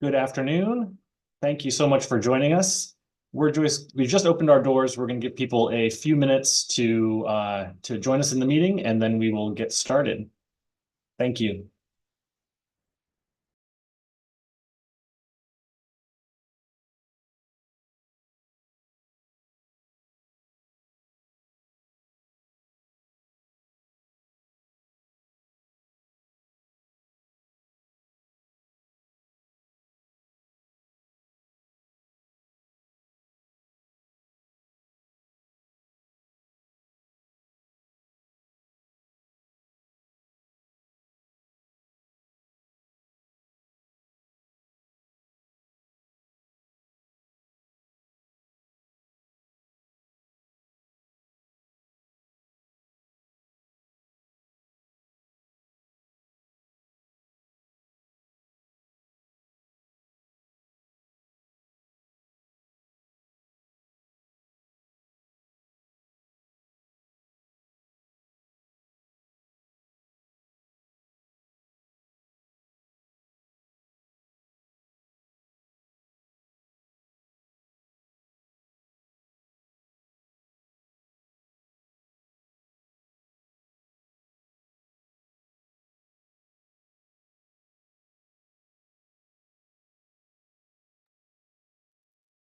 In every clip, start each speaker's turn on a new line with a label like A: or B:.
A: Good afternoon. Thank you so much for joining us. We've just opened our doors. We're going to give people a few minutes to join us in the meeting, and then we will get started. Thank you.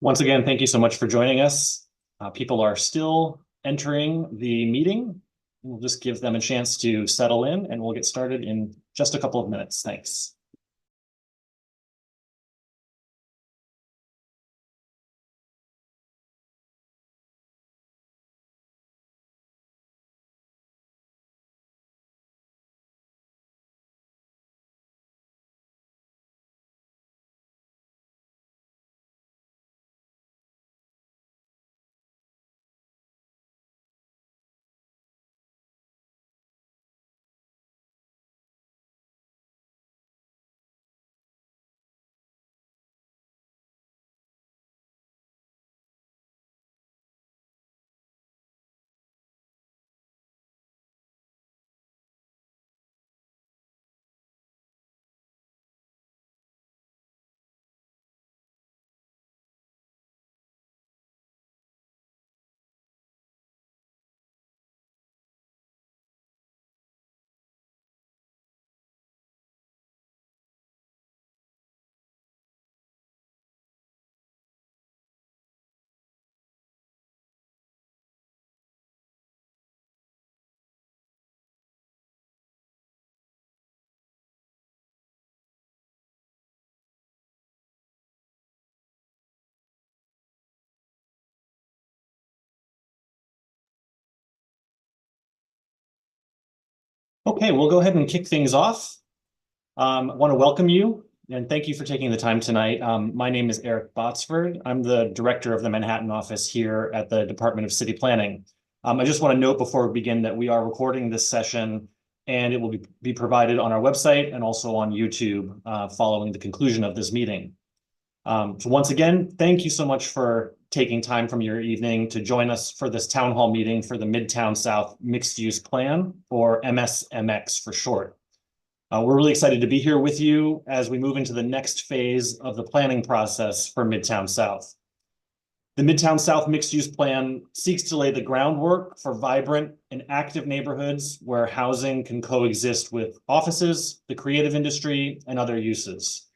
A: Once again, thank you so much for joining us. People are still entering the meeting. We'll just give them a chance to settle in, and we'll get started in just a couple of minutes. Thanks. Okay, we'll go ahead and kick things off. I want to welcome you and thank you for taking the time tonight. My name is Eric Botsford. I'm the director of the Manhattan office here at the Department of City Planning. I just want to note before we begin that we are recording this session and it will be provided on our website and also on YouTube following the conclusion of this meeting. So once again, thank you so much for taking time from your evening to join us for this town hall meeting for the Midtown South Mixed Use Plan, or MSMX for short. We're really excited to be here with you as we move into the next phase of the planning process for Midtown South. The Midtown South Mixed Use Plan seeks to lay the groundwork for vibrant and active neighborhoods where housing can coexist with offices, the creative industry, and other uses.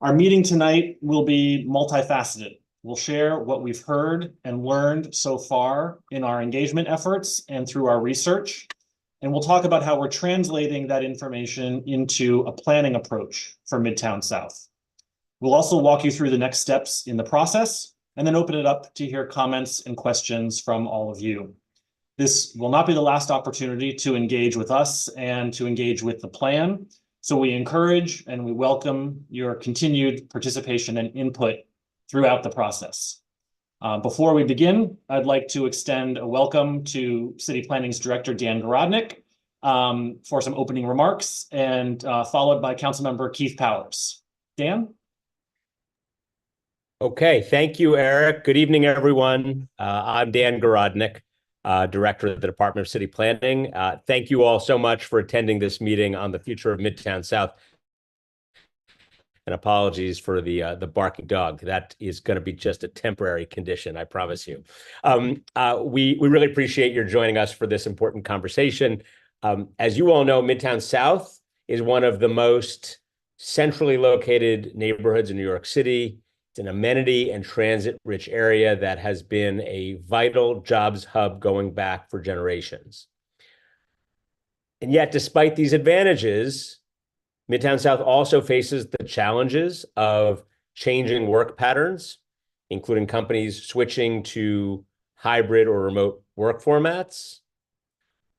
A: Our meeting tonight will be multifaceted. We'll share what we've heard and learned so far in our engagement efforts and through our research. And we'll talk about how we're translating that information into a planning approach for Midtown South. We'll also walk you through the next steps in the process and then open it up to hear comments and questions from all of you. This will not be the last opportunity to engage with us and to engage with the plan. So we encourage and we welcome your continued participation and input throughout the process. Before we begin, I'd like to extend a welcome to City Planning's Director, Dan Garodnick, for some opening remarks, and followed by Councilmember Keith Powers. Dan?
B: Okay, thank you, Eric. Good evening, everyone. I'm Dan Garodnick, Director of the Department of City Planning. Thank you all so much for attending this meeting on the future of Midtown South. And apologies for the barking dog. That is going to be just a temporary condition, I promise you. We really appreciate your joining us for this important conversation. As you all know, Midtown South is one of the most centrally located neighborhoods in New York City. It's an amenity and transit-rich area that has been a vital jobs hub going back for generations. And yet, despite these advantages, Midtown South also faces the challenges of changing work patterns, including companies switching to hybrid or remote work formats,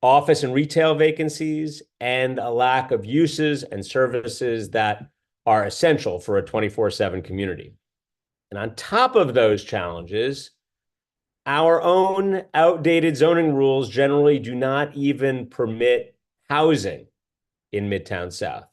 B: office and retail vacancies, and a lack of uses and services that are essential for a 24/7 community. And on top of those challenges, our own outdated zoning rules generally do not even permit housing in Midtown South,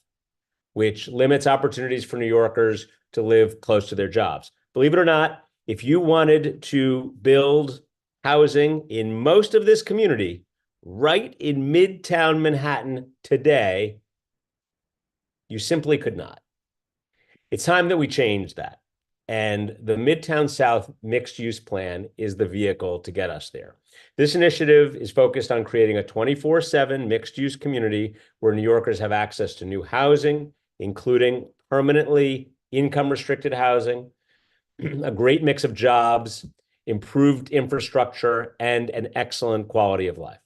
B: which limits opportunities for New Yorkers to live close to their jobs. Believe it or not, if you wanted to build housing in most of this community, right in Midtown Manhattan today, you simply could not. It's time that we change that. And the Midtown South Mixed Use Plan is the vehicle to get us there. This initiative is focused on creating a 24/7 mixed-use community where New Yorkers have access to new housing, including permanently income-restricted housing, a great mix of jobs, improved infrastructure, and an excellent quality of life.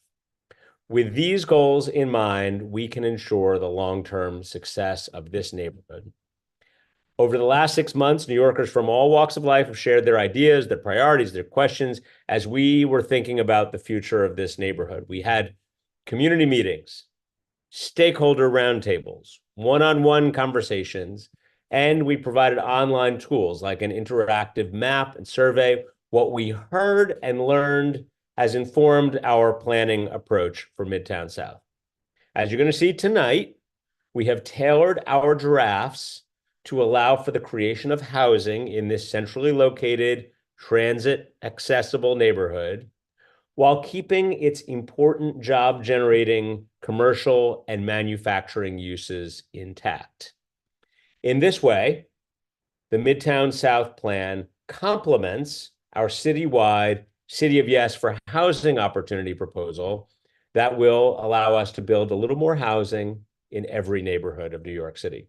B: With these goals in mind, we can ensure the long-term success of this neighborhood. Over the last 6 months, New Yorkers from all walks of life have shared their ideas, their priorities, their questions as we were thinking about the future of this neighborhood. We had community meetings, stakeholder roundtables, one-on-one conversations, and we provided online tools like an interactive map and survey. What we heard and learned has informed our planning approach for Midtown South. As you're going to see tonight, we have tailored our drafts to allow for the creation of housing in this centrally located, transit-accessible neighborhood, while keeping its important job-generating commercial and manufacturing uses intact. In this way, the Midtown South Plan complements our citywide City of Yes for Housing opportunity proposal that will allow us to build a little more housing in every neighborhood of New York City.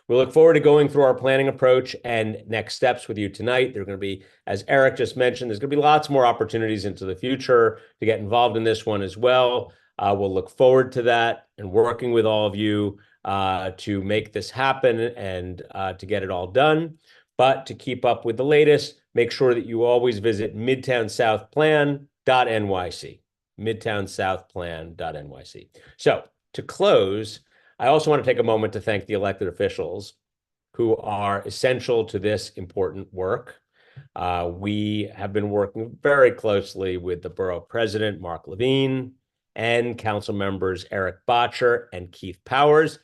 B: We look forward to going through our planning approach and next steps with you tonight. There are going to be, as Eric just mentioned, there's going to be lots more opportunities into the future to get involved in this one as well. We'll look forward to that and working with all of you to make this happen and to get it all done. But to keep up with the latest, make sure that you always visit midtownsouthplan.nyc, midtownsouthplan.nyc. So to close, I also want to take a moment to thank the elected officials who are essential to this important work. We have been working very closely with the borough president, Mark Levine, and council members Eric Botcher and Keith Powers.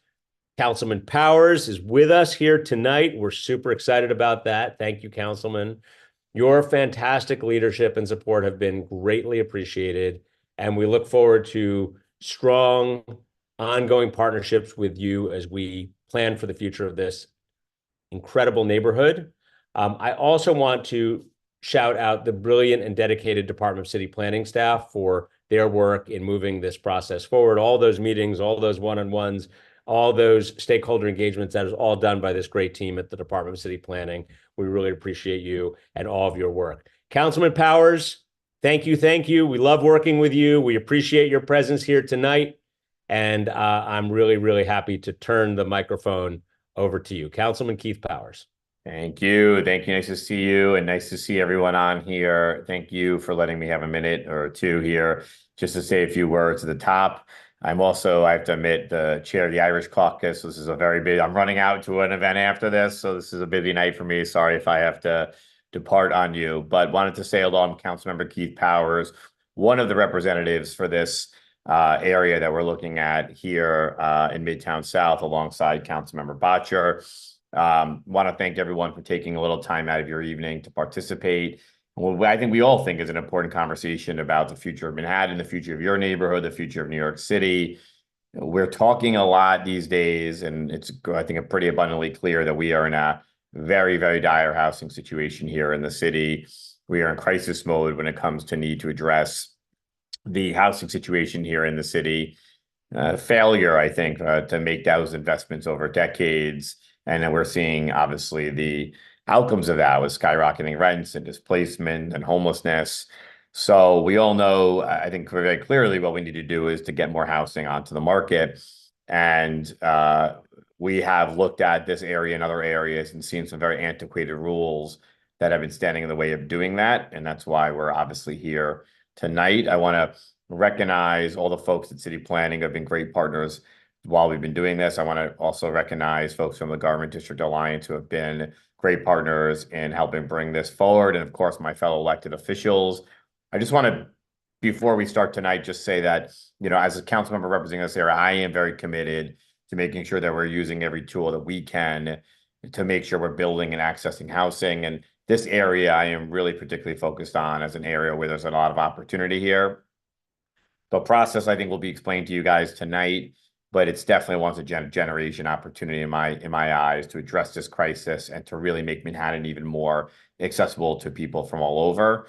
B: Councilman Powers is with us here tonight. We're super excited about that. Thank you, Councilman. Your fantastic leadership and support have been greatly appreciated, and we look forward to strong ongoing partnerships with you as we plan for the future of this incredible neighborhood. I also want to shout out the brilliant and dedicated Department of City Planning staff for their work in moving this process forward. All those meetings, all those one-on-ones, all those stakeholder engagements, that is all done by this great team at the Department of City Planning. We really appreciate you and all of your work. Councilman Powers, thank you, thank you. We love working with you. We appreciate your presence here tonight. And I'm really, really happy to turn the microphone over to you. Councilman Keith Powers.
C: Thank you. Thank you. Nice to see you and nice to see everyone on here. Thank you for letting me have a minute or two here just to say a few words at the top. I'm also, I have to admit, the chair of the Irish Caucus. This is a very big, I'm running out to an event after this, so this is a busy night for me. Sorry if I have to depart on you, but wanted to say hello. I'm Councilmember Keith Powers, one of the representatives for this area that we're looking at here in Midtown South alongside Councilmember Botcher. Want to thank everyone for taking a little time out of your evening to participate. Well, I think we all think is an important conversation about the future of Manhattan, the future of your neighborhood, the future of New York City. We're talking a lot these days, and it's, I think, pretty abundantly clear that we are in a very, very dire housing situation here in the city. We are in crisis mode when it comes to need to address the housing situation here in the city. Failure, I think, to make those investments over decades. And then we're seeing, obviously, the outcomes of that with skyrocketing rents and displacement and homelessness. So we all know, I think very clearly, what we need to do is to get more housing onto the market. And we have looked at this area and other areas and seen some very antiquated rules that have been standing in the way of doing that. And that's why we're obviously here tonight. I want to recognize all the folks at City Planning who have been great partners while we've been doing this. I want to also recognize folks from the Government District Alliance who have been great partners in helping bring this forward. And of course, my fellow elected officials. I just want to, before we start tonight, just say that, as a council member representing this area, I am very committed to making sure that we're using every tool that we can to make sure we're building and accessing housing. And this area I am really particularly focused on as an area where there's a lot of opportunity here. The process, I think, will be explained to you guys tonight, but it's definitely once a generation opportunity in my eyes to address this crisis and to really make Manhattan even more accessible to people from all over.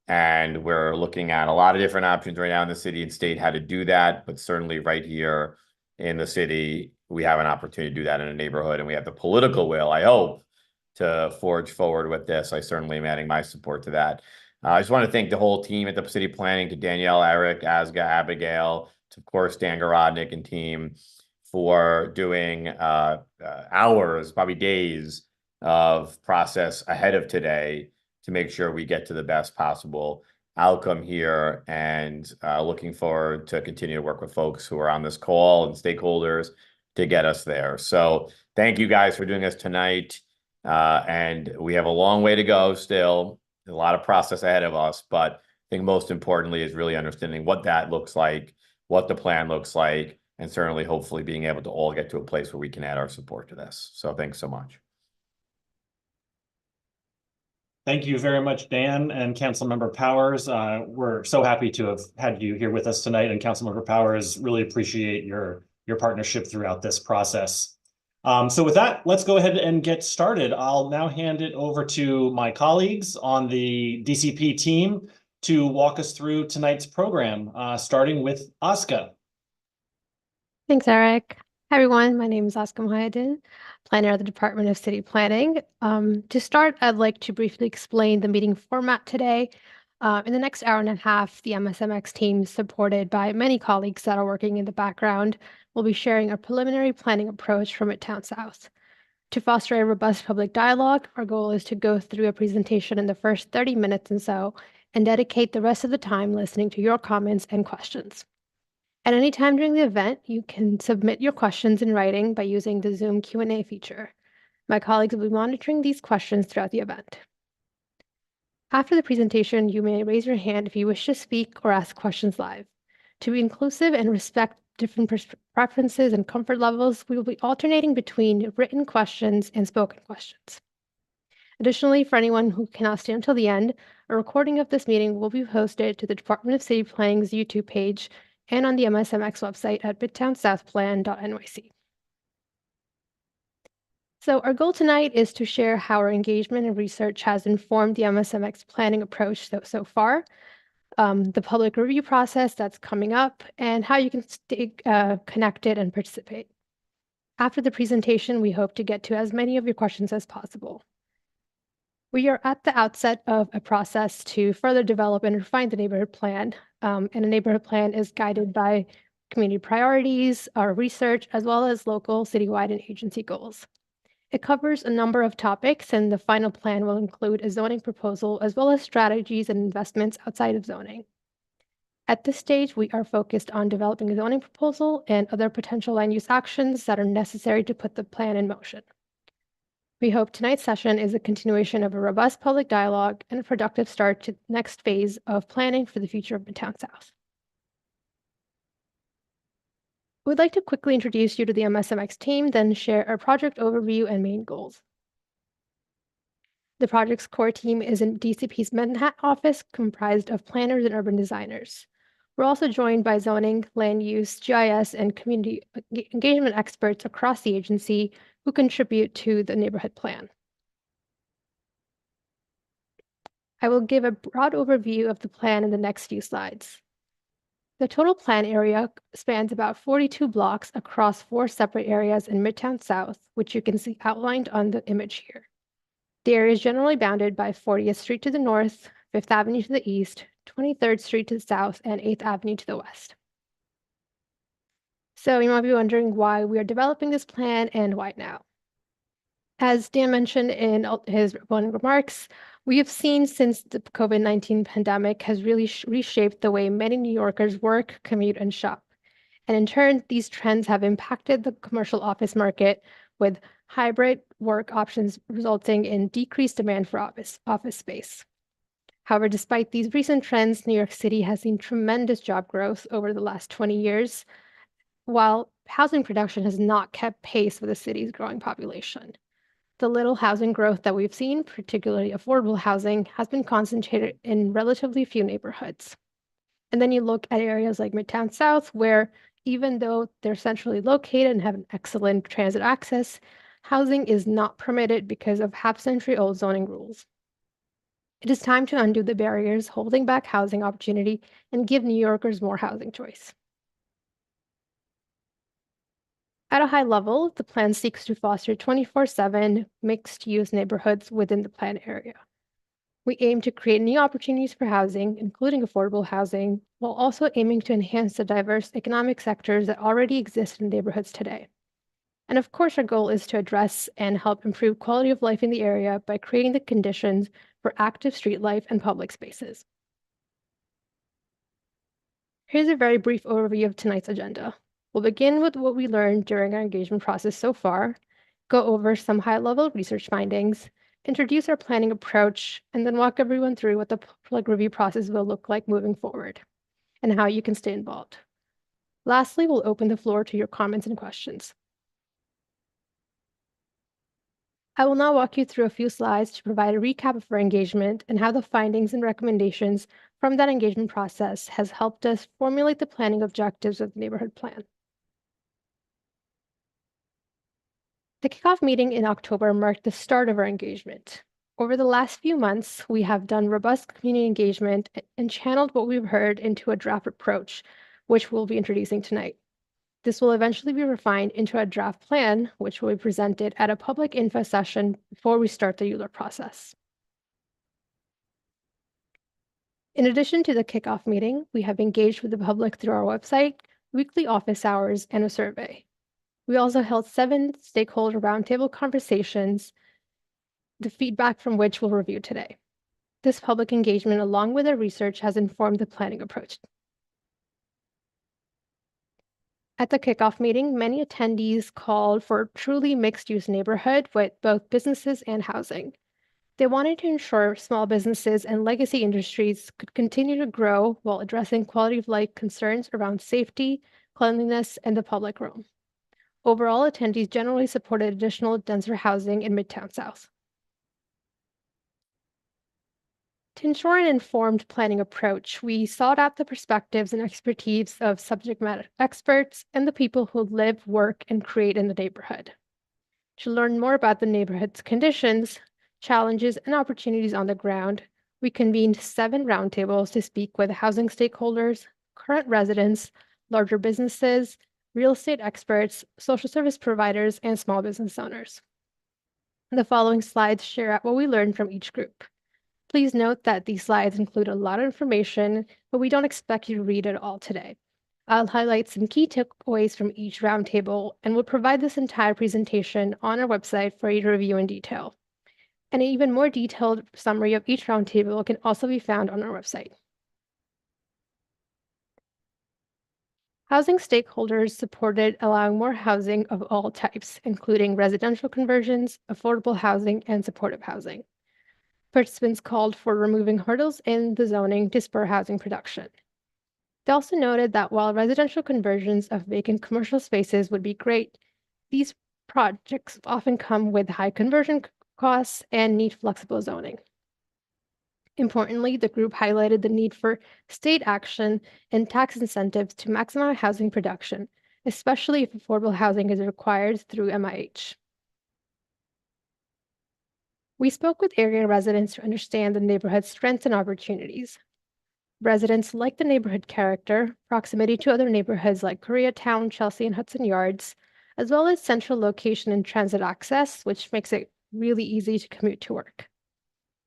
C: And we're looking at a lot of different options right now in the city and state how to do that, but certainly right here in the city, we have an opportunity to do that in a neighborhood, and we have the political will, I hope, to forge forward with this. I certainly am adding my support to that. I just want to thank the whole team at the City Planning, to Danielle, Eric, Asga, Abigail, to, of course, Dan Garodnick and team for doing hours, probably days of process ahead of today to make sure we get to the best possible outcome here, and looking forward to continue to work with folks who are on this call and stakeholders to get us there. So thank you guys for doing this tonight. And we have a long way to go still, a lot of process ahead of us, but I think most importantly is really understanding what that looks like, what the plan looks like, and certainly hopefully being able to all get to a place where we can add our support to this. So thanks so much.
A: Thank you very much, Dan and Councilmember Powers. We're so happy to have had you here with us tonight, and Councilmember Powers, really appreciate your partnership throughout this process. So with that, let's go ahead and get started. I'll now hand it over to my colleagues on the DCP team to walk us through tonight's program, starting with Aska.
D: Thanks, Eric. Hi, everyone. My name is Aska Mohayedin, planner at the Department of City Planning. To start, I'd like to briefly explain the meeting format today. In the next hour and a half, the MSMX team, supported by many colleagues that are working in the background, will be sharing a preliminary planning approach from Midtown South. To foster a robust public dialogue, our goal is to go through a presentation in the first 30 minutes and so, and dedicate the rest of the time listening to your comments and questions. At any time during the event, you can submit your questions in writing by using the Zoom Q&A feature. My colleagues will be monitoring these questions throughout the event. After the presentation, you may raise your hand if you wish to speak or ask questions live. To be inclusive and respect different preferences and comfort levels, we will be alternating between written questions and spoken questions. Additionally, for anyone who cannot stay until the end, a recording of this meeting will be posted to the Department of City Planning's YouTube page and on the MSMX website at midtownsouthplan.nyc. So our goal tonight is to share how our engagement and research has informed the MSMX planning approach so far, the public review process that's coming up, and how you can stay connected and participate. After the presentation, we hope to get to as many of your questions as possible. We are at the outset of a process to further develop and refine the neighborhood plan, and a neighborhood plan is guided by community priorities, our research, as well as local, citywide, and agency goals. It covers a number of topics, and the final plan will include a zoning proposal, as well as strategies and investments outside of zoning. At this stage, we are focused on developing a zoning proposal and other potential land use actions that are necessary to put the plan in motion. We hope tonight's session is a continuation of a robust public dialogue and a productive start to the next phase of planning for the future of Midtown South. We'd like to quickly introduce you to the MSMX team, then share our project overview and main goals. The project's core team is in DCP's Manhattan office, comprised of planners and urban designers. We're also joined by zoning, land use, GIS, and community engagement experts across the agency who contribute to the neighborhood plan. I will give a broad overview of the plan in the next few slides. The total plan area spans about 42 blocks across 4 separate areas in Midtown South, which you can see outlined on the image here. The area is generally bounded by 40th Street to the north, 5th Avenue to the east, 23rd Street to the south, and 8th Avenue to the west. So you might be wondering why we are developing this plan and why now. As Dan mentioned in his opening remarks, we have seen since the COVID-19 pandemic has really reshaped the way many New Yorkers work, commute, and shop. And in turn, these trends have impacted the commercial office market with hybrid work options resulting in decreased demand for office space. However, despite these recent trends, New York City has seen tremendous job growth over the last 20 years, while housing production has not kept pace with the city's growing population. The little housing growth that we've seen, particularly affordable housing, has been concentrated in relatively few neighborhoods. And then you look at areas like Midtown South, where even though they're centrally located and have an excellent transit access, housing is not permitted because of half-century-old zoning rules. It is time to undo the barriers holding back housing opportunity and give New Yorkers more housing choice. At a high level, the plan seeks to foster 24/7 mixed-use neighborhoods within the plan area. We aim to create new opportunities for housing, including affordable housing, while also aiming to enhance the diverse economic sectors that already exist in neighborhoods today. And of course, our goal is to address and help improve quality of life in the area by creating the conditions for active street life and public spaces. Here's a very brief overview of tonight's agenda. We'll begin with what we learned during our engagement process so far, go over some high-level research findings, introduce our planning approach, and then walk everyone through what the public review process will look like moving forward and how you can stay involved. Lastly, we'll open the floor to your comments and questions. I will now walk you through a few slides to provide a recap of our engagement and how the findings and recommendations from that engagement process has helped us formulate the planning objectives of the neighborhood plan. The kickoff meeting in October marked the start of our engagement. Over the last few months, we have done robust community engagement and channeled what we've heard into a draft approach, which we'll be introducing tonight. This will eventually be refined into a draft plan, which will be presented at a public info session before we start the ULURP process. In addition to the kickoff meeting, we have engaged with the public through our website, weekly office hours, and a survey. We also held 7 stakeholder roundtable conversations, the feedback from which we'll review today. This public engagement, along with our research, has informed the planning approach. At the kickoff meeting, many attendees called for a truly mixed-use neighborhood with both businesses and housing. They wanted to ensure small businesses and legacy industries could continue to grow while addressing quality of life concerns around safety, cleanliness, and the public realm. Overall, attendees generally supported additional denser housing in Midtown South. To ensure an informed planning approach, we sought out the perspectives and expertise of subject matter experts and the people who live, work, and create in the neighborhood. To learn more about the neighborhood's conditions, challenges, and opportunities on the ground, we convened 7 roundtables to speak with housing stakeholders, current residents, larger businesses, real estate experts, social service providers, and small business owners. The following slides share what we learned from each group. Please note that these slides include a lot of information, but we don't expect you to read it all today. I'll highlight some key takeaways from each roundtable and will provide this entire presentation on our website for you to review in detail. An even more detailed summary of each roundtable can also be found on our website. Housing stakeholders supported allowing more housing of all types, including residential conversions, affordable housing, and supportive housing. Participants called for removing hurdles in the zoning to spur housing production. They also noted that while residential conversions of vacant commercial spaces would be great, these projects often come with high conversion costs and need flexible zoning. Importantly, the group highlighted the need for state action and tax incentives to maximize housing production, especially if affordable housing is required through MIH. We spoke with area residents to understand the neighborhood's strengths and opportunities. Residents like the neighborhood character, proximity to other neighborhoods like Koreatown, Chelsea, and Hudson Yards, as well as central location and transit access, which makes it really easy to commute to work.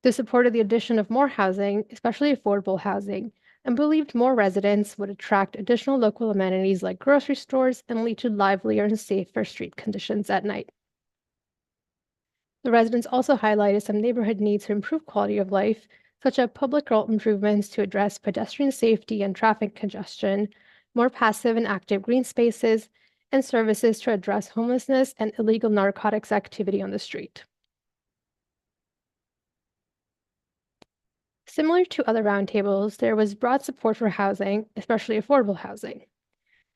D: They supported the addition of more housing, especially affordable housing, and believed more residents would attract additional local amenities like grocery stores and lead to livelier and safer street conditions at night. The residents also highlighted some neighborhood needs to improve quality of life, such as public road improvements to address pedestrian safety and traffic congestion, more passive and active green spaces, and services to address homelessness and illegal narcotics activity on the street. Similar to other roundtables, there was broad support for housing, especially affordable housing.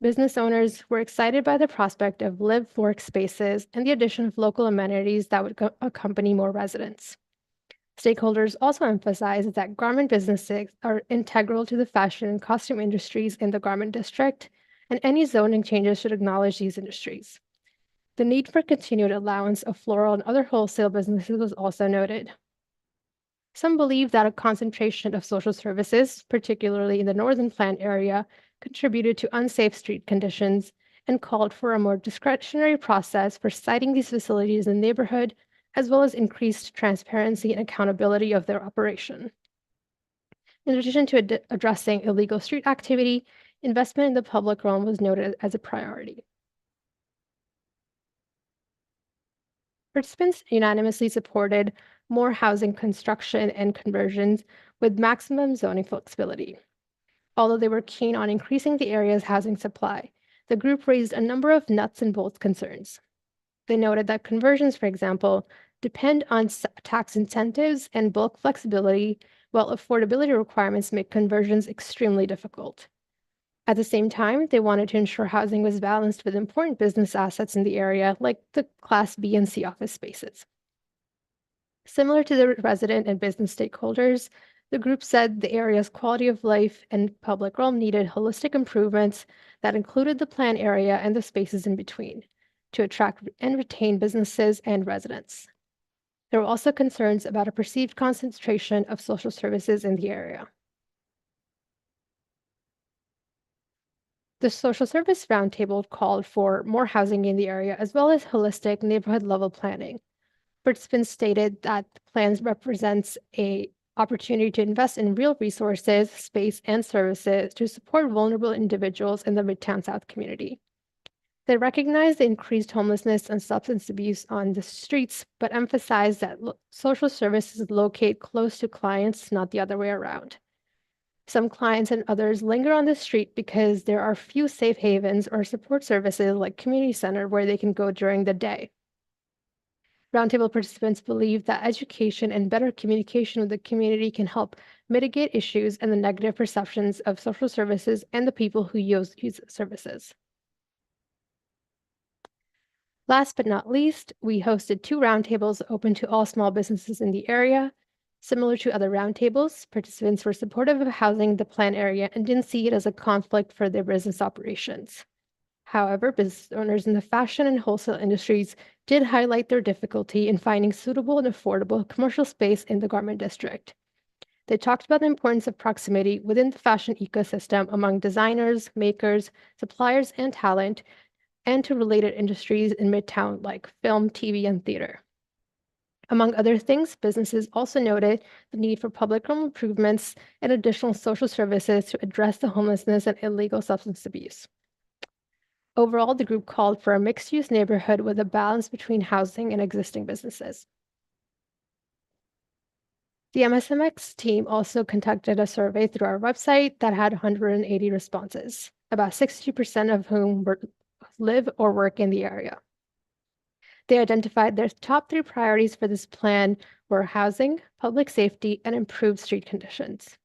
D: Business owners were excited by the prospect of live-work spaces and the addition of local amenities that would accompany more residents. Stakeholders also emphasized that garment businesses are integral to the fashion and costume industries in the garment district, and any zoning changes should acknowledge these industries. The need for continued allowance of floral and other wholesale businesses was also noted. Some believe that a concentration of social services, particularly in the northern plan area, contributed to unsafe street conditions and called for a more discretionary process for siting these facilities in the neighborhood, as well as increased transparency and accountability of their operation. In addition to addressing illegal street activity, investment in the public realm was noted as a priority. Participants unanimously supported more housing construction and conversions with maximum zoning flexibility. Although they were keen on increasing the area's housing supply, the group raised a number of nuts and bolts concerns. They noted that conversions, for example, depend on tax incentives and bulk flexibility, while affordability requirements make conversions extremely difficult. At the same time, they wanted to ensure housing was balanced with important business assets in the area, like the Class B and C office spaces. Similar to the resident and business stakeholders, the group said the area's quality of life and public realm needed holistic improvements that included the plan area and the spaces in between to attract and retain businesses and residents. There were also concerns about a perceived concentration of social services in the area. The social service roundtable called for more housing in the area, as well as holistic neighborhood-level planning. Participants stated that the plans represents an opportunity to invest in real resources, space, and services to support vulnerable individuals in the Midtown South community. They recognized the increased homelessness and substance abuse on the streets, but emphasized that social services locate close to clients, not the other way around. Some clients and others linger on the street because there are few safe havens or support services like community center where they can go during the day. Roundtable participants believe that education and better communication with the community can help mitigate issues and the negative perceptions of social services and the people who use services. Last but not least, we hosted 2 roundtables open to all small businesses in the area. Similar to other roundtables, participants were supportive of housing the plan area and didn't see it as a conflict for their business operations. However, business owners in the fashion and wholesale industries did highlight their difficulty in finding suitable and affordable commercial space in the garment district. They talked about the importance of proximity within the fashion ecosystem among designers, makers, suppliers, and talent, and to related industries in Midtown like film, TV, and theater. Among other things, businesses also noted the need for public realm improvements and additional social services to address the homelessness and illegal substance abuse. Overall, the group called for a mixed-use neighborhood with a balance between housing and existing businesses. The MSMX team also conducted a survey through our website that had 180 responses, about 60% of whom live or work in the area. They identified their top 3 priorities for this plan were housing, public safety, and improved street conditions.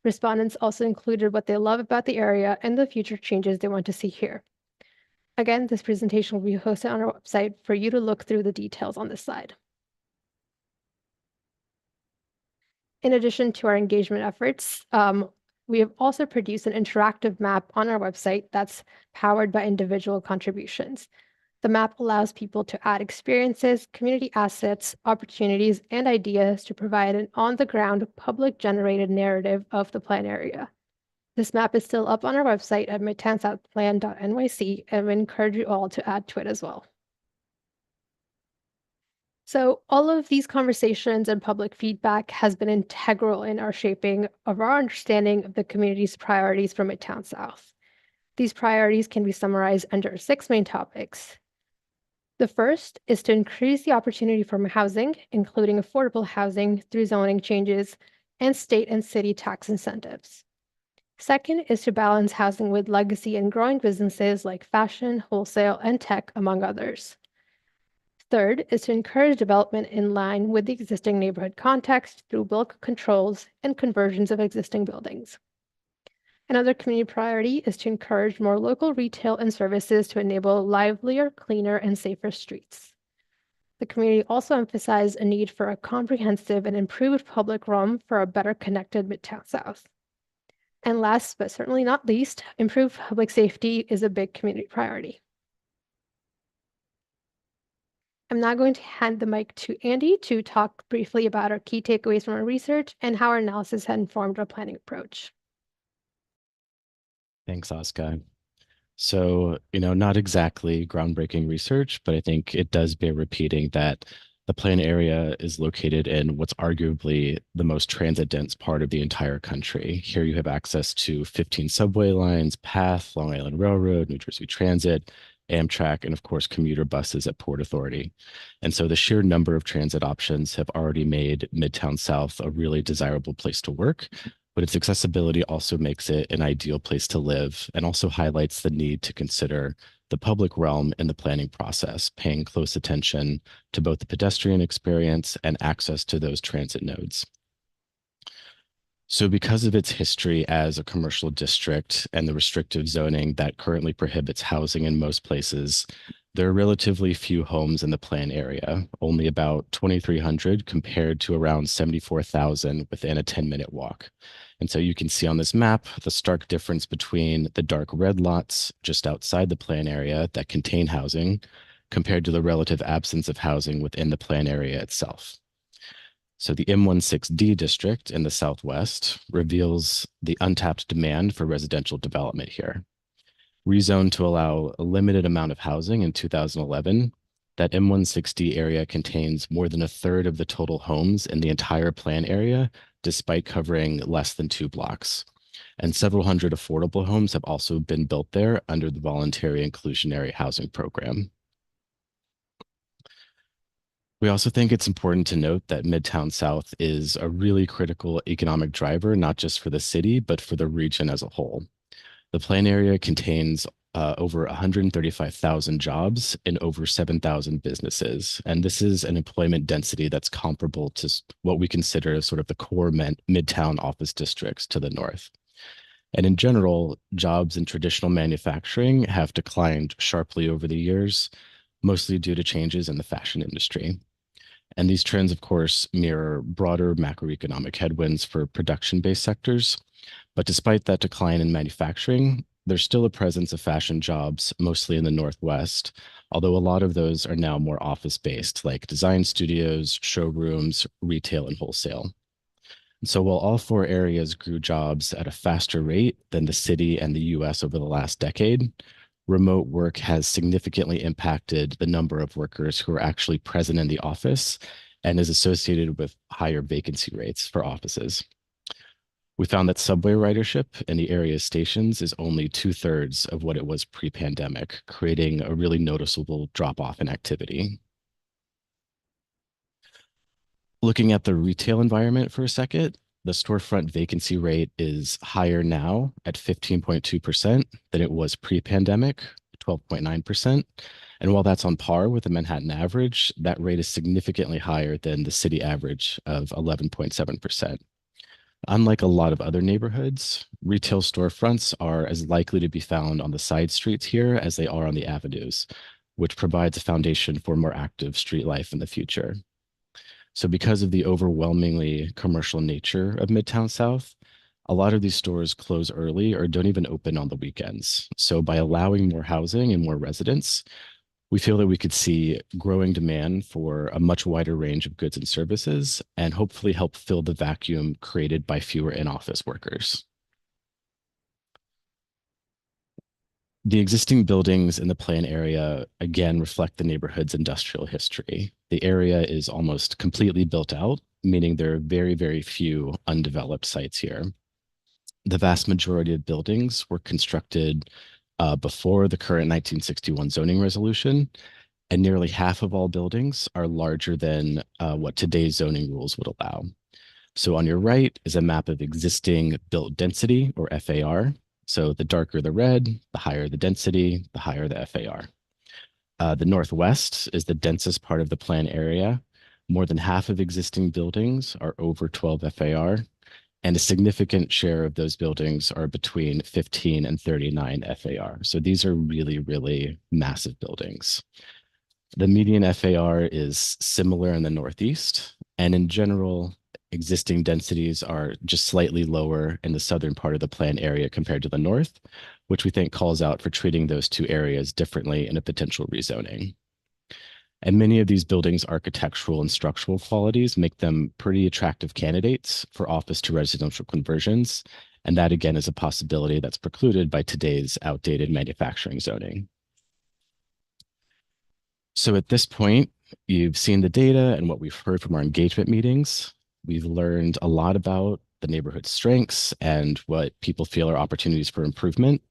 D: Respondents also included what they love about the area and the future changes they want to see here. Again, this presentation will be hosted on our website for you to look through the details on this slide. In addition to our engagement efforts, we have also produced an interactive map on our website that's powered by individual contributions. The map allows people to add experiences, community assets, opportunities, and ideas to provide an on-the-ground, public-generated narrative of the plan area. This map is still up on our website at midtownsouthplan.nyc, and we encourage you all to add to it as well. So all of these conversations and public feedback has been integral in our shaping of our understanding of the community's priorities for Midtown South. These priorities can be summarized under 6 main topics. The first is to increase the opportunity for housing, including affordable housing through zoning changes and state and city tax incentives. Second is to balance housing with legacy and growing businesses like fashion, wholesale, and tech, among others. Third is to encourage development in line with the existing neighborhood context through bulk controls and conversions of existing buildings. Another community priority is to encourage more local retail and services to enable livelier, cleaner, and safer streets. The community also emphasized a need for a comprehensive and improved public realm for a better connected Midtown South. And last, but certainly not least, improved public safety is a big community priority. I'm now going to hand the mic to Andy to talk briefly about our key takeaways from our research and how our analysis had informed our planning approach.
E: Thanks, Oscar. So, not exactly groundbreaking research, but I think it does bear repeating that the plan area is located in what's arguably the most transit-dense part of the entire country. Here you have access to 15 subway lines, PATH, Long Island Railroad, New Jersey Transit, Amtrak, and of course, commuter buses at Port Authority. And so the sheer number of transit options have already made Midtown South a really desirable place to work, but its accessibility also makes it an ideal place to live and also highlights the need to consider the public realm in the planning process, paying close attention to both the pedestrian experience and access to those transit nodes. So because of its history as a commercial district and the restrictive zoning that currently prohibits housing in most places, there are relatively few homes in the plan area, only about 2,300 compared to around 74,000 within a 10-minute walk. And so you can see on this map the stark difference between the dark red lots just outside the plan area that contain housing compared to the relative absence of housing within the plan area itself. So the M16D district in the Southwest reveals the untapped demand for residential development here. Rezoned to allow a limited amount of housing in 2011, that M160 area contains more than a third of the total homes in the entire plan area, despite covering less than 2 blocks. And several hundred affordable homes have also been built there under the voluntary inclusionary housing program. We also think it's important to note that Midtown South is a really critical economic driver, not just for the city, but for the region as a whole. The plan area contains over 135,000 jobs and over 7,000 businesses. And this is an employment density that's comparable to what we consider sort of the core Midtown office districts to the north. And in general, jobs in traditional manufacturing have declined sharply over the years, mostly due to changes in the fashion industry. And these trends, of course, mirror broader macroeconomic headwinds for production-based sectors. But despite that decline in manufacturing, there's still a presence of fashion jobs, mostly in the Northwest, although a lot of those are now more office-based, like design studios, showrooms, retail, and wholesale. And so while all 4 areas grew jobs at a faster rate than the city and the US over the last decade, remote work has significantly impacted the number of workers who are actually present in the office and is associated with higher vacancy rates for offices. We found that subway ridership in the area's stations is only 2/3 of what it was pre-pandemic, creating a really noticeable drop-off in activity. Looking at the retail environment for a second, the storefront vacancy rate is higher now at 15.2% than it was pre-pandemic, 12.9%. And while that's on par with the Manhattan average, that rate is significantly higher than the city average of 11.7%. Unlike a lot of other neighborhoods, retail storefronts are as likely to be found on the side streets here as they are on the avenues, which provides a foundation for more active street life in the future. So because of the overwhelmingly commercial nature of Midtown South, a lot of these stores close early or don't even open on the weekends. So by allowing more housing and more residents, we feel that we could see growing demand for a much wider range of goods and services and hopefully help fill the vacuum created by fewer in-office workers. The existing buildings in the plan area, again, reflect the neighborhood's industrial history. The area is almost completely built out, meaning there are very, very few undeveloped sites here. The vast majority of buildings were constructed before the current 1961 zoning resolution, and nearly half of all buildings are larger than what today's zoning rules would allow. So on your right is a map of existing built density, or FAR. So the darker the red, the higher the density, the higher the FAR. The northwest is the densest part of the plan area. More than half of existing buildings are over 12 FAR, and a significant share of those buildings are between 15 and 39 FAR. So these are really, really massive buildings. The median FAR is similar in the Northeast, and in general, existing densities are just slightly lower in the southern part of the plan area compared to the north, which we think calls out for treating those two areas differently in a potential rezoning. And many of these buildings' architectural and structural qualities make them pretty attractive candidates for office to residential conversions. And that, again, is a possibility that's precluded by today's outdated manufacturing zoning. So at this point, you've seen the data and what we've heard from our engagement meetings. We've learned a lot about the neighborhood's strengths and what people feel are opportunities for improvement.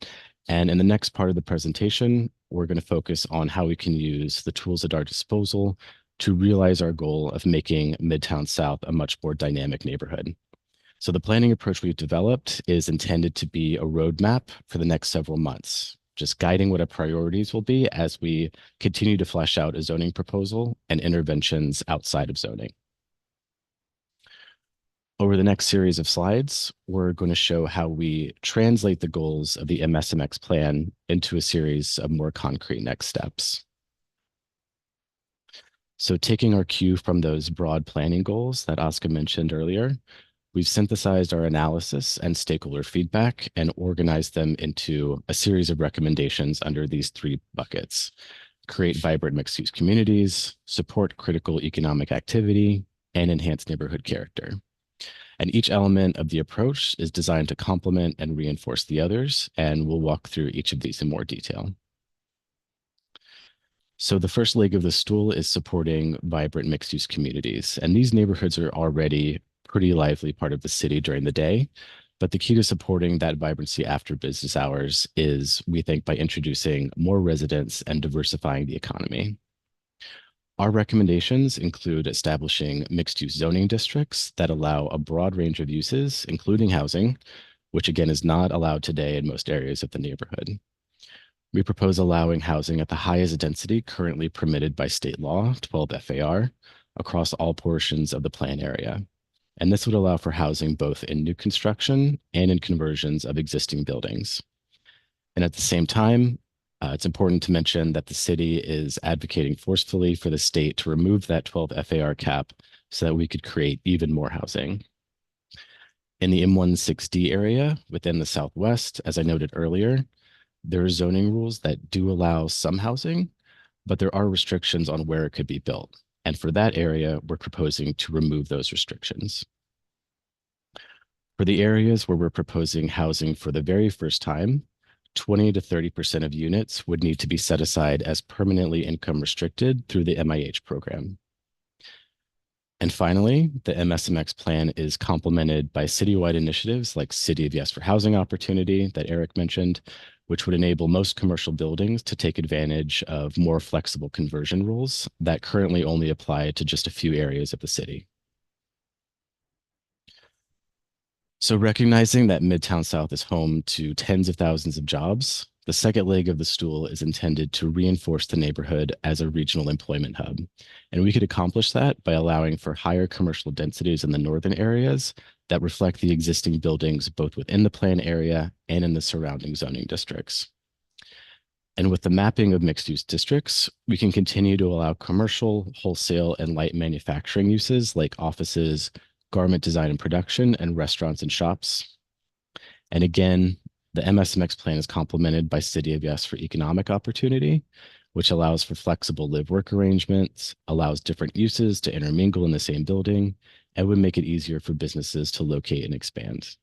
E: And in the next part of the presentation, we're going to focus on how we can use the tools at our disposal to realize our goal of making Midtown South a much more dynamic neighborhood. So the planning approach we've developed is intended to be a roadmap for the next several months, just guiding what our priorities will be as we continue to flesh out a zoning proposal and interventions outside of zoning. Over the next series of slides, we're going to show how we translate the goals of the MSMX plan into a series of more concrete next steps. So taking our cue from those broad planning goals that Oscar mentioned earlier, we've synthesized our analysis and stakeholder feedback and organized them into a series of recommendations under these three buckets: create vibrant mixed-use communities, support critical economic activity, and enhance neighborhood character. And each element of the approach is designed to complement and reinforce the others, and we'll walk through each of these in more detail. So the first leg of the stool is supporting vibrant mixed-use communities, and these neighborhoods are already pretty lively part of the city during the day, but the key to supporting that vibrancy after business hours is, we think, by introducing more residents and diversifying the economy. Our recommendations include establishing mixed-use zoning districts that allow a broad range of uses, including housing, which again is not allowed today in most areas of the neighborhood. We propose allowing housing at the highest density currently permitted by state law, 12 FAR, across all portions of the plan area. And this would allow for housing both in new construction and in conversions of existing buildings. And at the same time, it's important to mention that the city is advocating forcefully for the state to remove that 12 FAR cap so that we could create even more housing. In the M16D area within the Southwest, as I noted earlier, there are zoning rules that do allow some housing, but there are restrictions on where it could be built. And for that area, we're proposing to remove those restrictions. For the areas where we're proposing housing for the very first time, 20 to 30% of units would need to be set aside as permanently income restricted through the MIH program. And finally, the MSMX plan is complemented by citywide initiatives like City of Yes for Housing Opportunity that Eric mentioned, which would enable most commercial buildings to take advantage of more flexible conversion rules that currently only apply to just a few areas of the city. So recognizing that Midtown South is home to tens of thousands of jobs, the second leg of the stool is intended to reinforce the neighborhood as a regional employment hub. And we could accomplish that by allowing for higher commercial densities in the northern areas that reflect the existing buildings both within the plan area and in the surrounding zoning districts. And with the mapping of mixed-use districts, we can continue to allow commercial, wholesale, and light manufacturing uses like offices, garment design and production, and restaurants and shops. And again, the MSMX plan is complemented by City of Yes for economic opportunity, which allows for flexible live-work arrangements, allows different uses to intermingle in the same building, and would make it easier for businesses to locate and expand.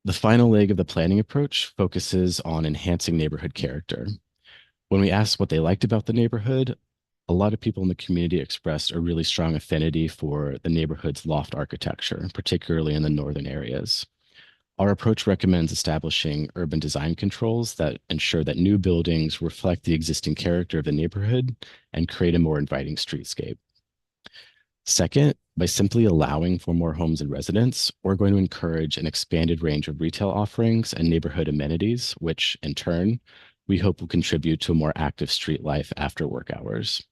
E: The final leg of the planning approach focuses on enhancing neighborhood character. When we asked what they liked about the neighborhood, a lot of people in the community expressed a really strong affinity for the neighborhood's loft architecture, particularly in the northern areas. Our approach recommends establishing urban design controls that ensure that new buildings reflect the existing character of the neighborhood and create a more inviting streetscape. Second, by simply allowing for more homes and residents, we're going to encourage an expanded range of retail offerings and neighborhood amenities, which in turn, we hope will contribute to a more active street life after work hours.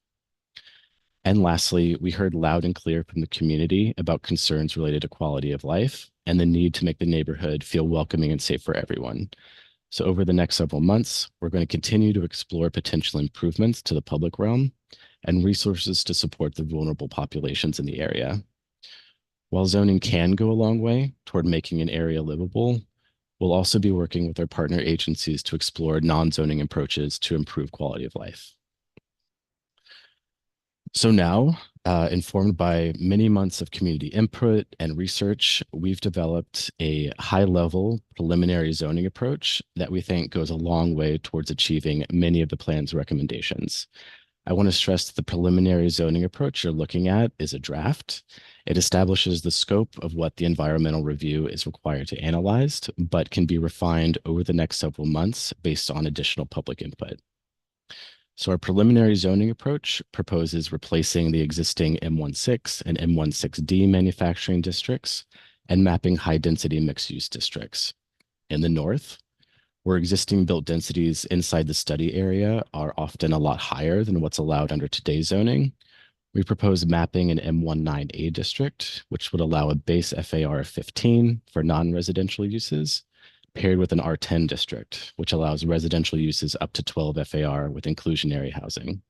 E: And lastly, we heard loud and clear from the community about concerns related to quality of life and the need to make the neighborhood feel welcoming and safe for everyone. So over the next several months, we're going to continue to explore potential improvements to the public realm and resources to support the vulnerable populations in the area. While zoning can go a long way toward making an area livable, we'll also be working with our partner agencies to explore non-zoning approaches to improve quality of life. So now, informed by many months of community input and research, we've developed a high-level preliminary zoning approach that we think goes a long way towards achieving many of the plan's recommendations. I want to stress that the preliminary zoning approach you're looking at is a draft. It establishes the scope of what the environmental review is required to analyze, but can be refined over the next several months based on additional public input. So our preliminary zoning approach proposes replacing the existing M16 and M16D manufacturing districts and mapping high-density mixed-use districts. In the north, where existing built densities inside the study area are often a lot higher than what's allowed under today's zoning, we propose mapping an M19A district, which would allow a base FAR of 15 for non-residential uses, paired with an R10 district, which allows residential uses up to 12 FAR with inclusionary housing.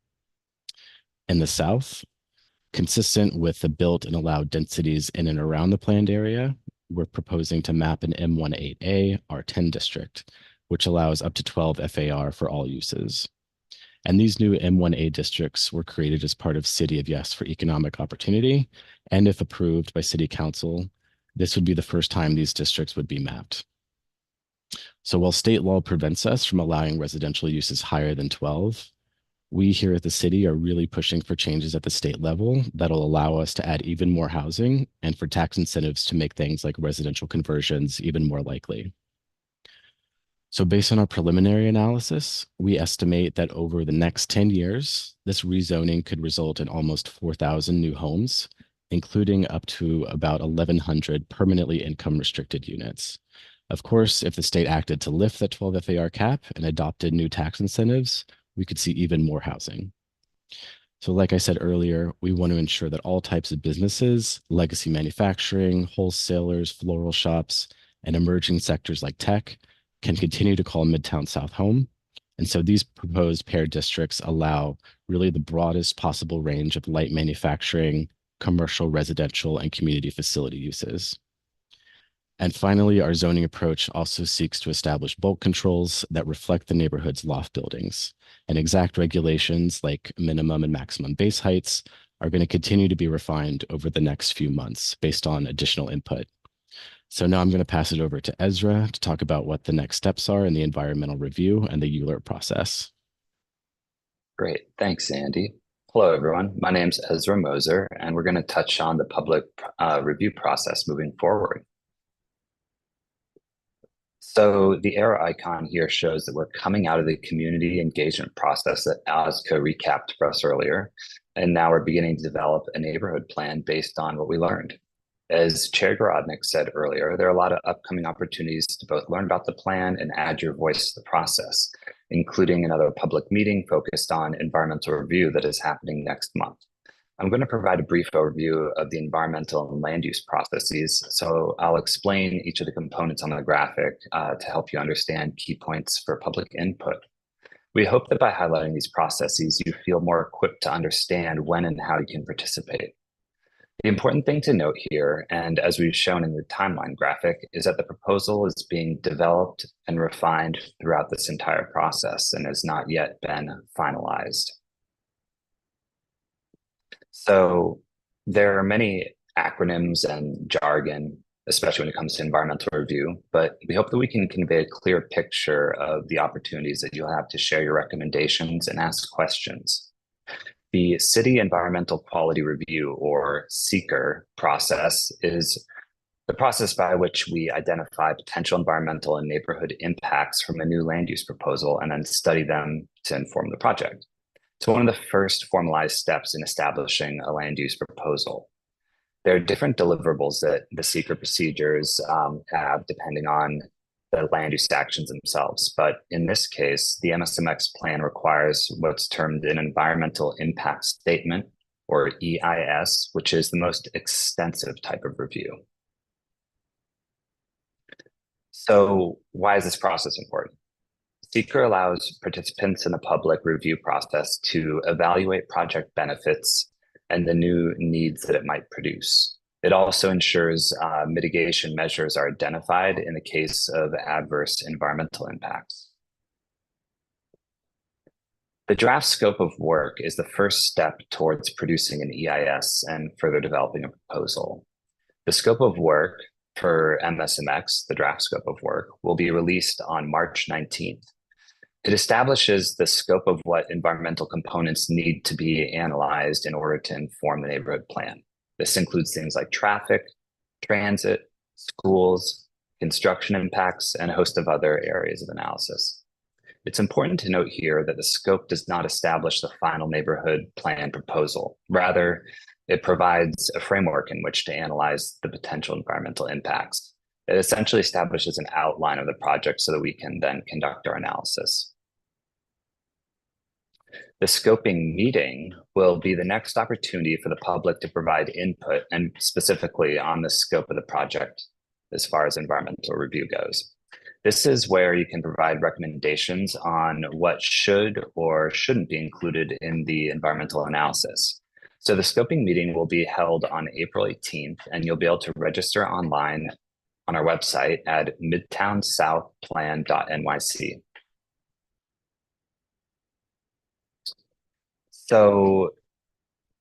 E: In the south, consistent with the built and allowed densities in and around the planned area, we're proposing to map an M18A R10 district, which allows up to 12 FAR for all uses. And these new M1A districts were created as part of City of Yes for economic opportunity. And if approved by City Council, this would be the first time these districts would be mapped. So while state law prevents us from allowing residential uses higher than 12, we here at the city are really pushing for changes at the state level that'll allow us to add even more housing and for tax incentives to make things like residential conversions even more likely. So based on our preliminary analysis, we estimate that over the next 10 years, this rezoning could result in almost 4,000 new homes, including up to about 1,100 permanently income restricted units. Of course, if the state acted to lift that 12 FAR cap and adopted new tax incentives, we could see even more housing. So like I said earlier, we want to ensure that all types of businesses, legacy manufacturing, wholesalers, floral shops, and emerging sectors like tech can continue to call Midtown South home. And so these proposed paired districts allow really the broadest possible range of light manufacturing, commercial, residential, and community facility uses. And finally, our zoning approach also seeks to establish bulk controls that reflect the neighborhood's loft buildings. And exact regulations like minimum and maximum base heights are going to continue to be refined over the next few months based on additional input. So now I'm going to pass it over to Ezra to talk about what the next steps are in the environmental review and the ULURP process.
F: Great. Thanks, Andy. Hello, everyone. My name's Ezra Moser, and we're going to touch on the public review process moving forward. So the arrow icon here shows that we're coming out of the community engagement process that Azka recapped for us earlier, and now we're beginning to develop a neighborhood plan based on what we learned. As Chair Gorodnik said earlier, there are a lot of upcoming opportunities to both learn about the plan and add your voice to the process, including another public meeting focused on environmental review that is happening next month. I'm going to provide a brief overview of the environmental and land use processes. So I'll explain each of the components on the graphic to help you understand key points for public input. We hope that by highlighting these processes, you feel more equipped to understand when and how you can participate. The important thing to note here, and as we've shown in the timeline graphic, is that the proposal is being developed and refined throughout this entire process and has not yet been finalized. So there are many acronyms and jargon, especially when it comes to environmental review, but we hope that we can convey a clear picture of the opportunities that you'll have to share your recommendations and ask questions. The City Environmental Quality Review, or SEQR process, is the process by which we identify potential environmental and neighborhood impacts from a new land use proposal and then study them to inform the project. It's one of the first formalized steps in establishing a land use proposal. There are different deliverables that the SEQR procedures have depending on the land use actions themselves. But in this case, the MSMX plan requires what's termed an environmental impact statement, or EIS, which is the most extensive type of review. So why is this process important? SEQR allows participants in the public review process to evaluate project benefits and the new needs that it might produce. It also ensures mitigation measures are identified in the case of adverse environmental impacts. The draft scope of work is the first step towards producing an EIS and further developing a proposal. The scope of work for MSMX, the draft scope of work, will be released on March 19th. It establishes the scope of what environmental components need to be analyzed in order to inform the neighborhood plan. This includes things like traffic, transit, schools, construction impacts, and a host of other areas of analysis. It's important to note here that the scope does not establish the final neighborhood plan proposal. Rather, it provides a framework in which to analyze the potential environmental impacts. It essentially establishes an outline of the project so that we can then conduct our analysis. The scoping meeting will be the next opportunity for the public to provide input, and specifically on the scope of the project as far as environmental review goes. This is where you can provide recommendations on what should or shouldn't be included in the environmental analysis. So the scoping meeting will be held on April 18th, and you'll be able to register online on our website at midtownsouthplan.nyc. So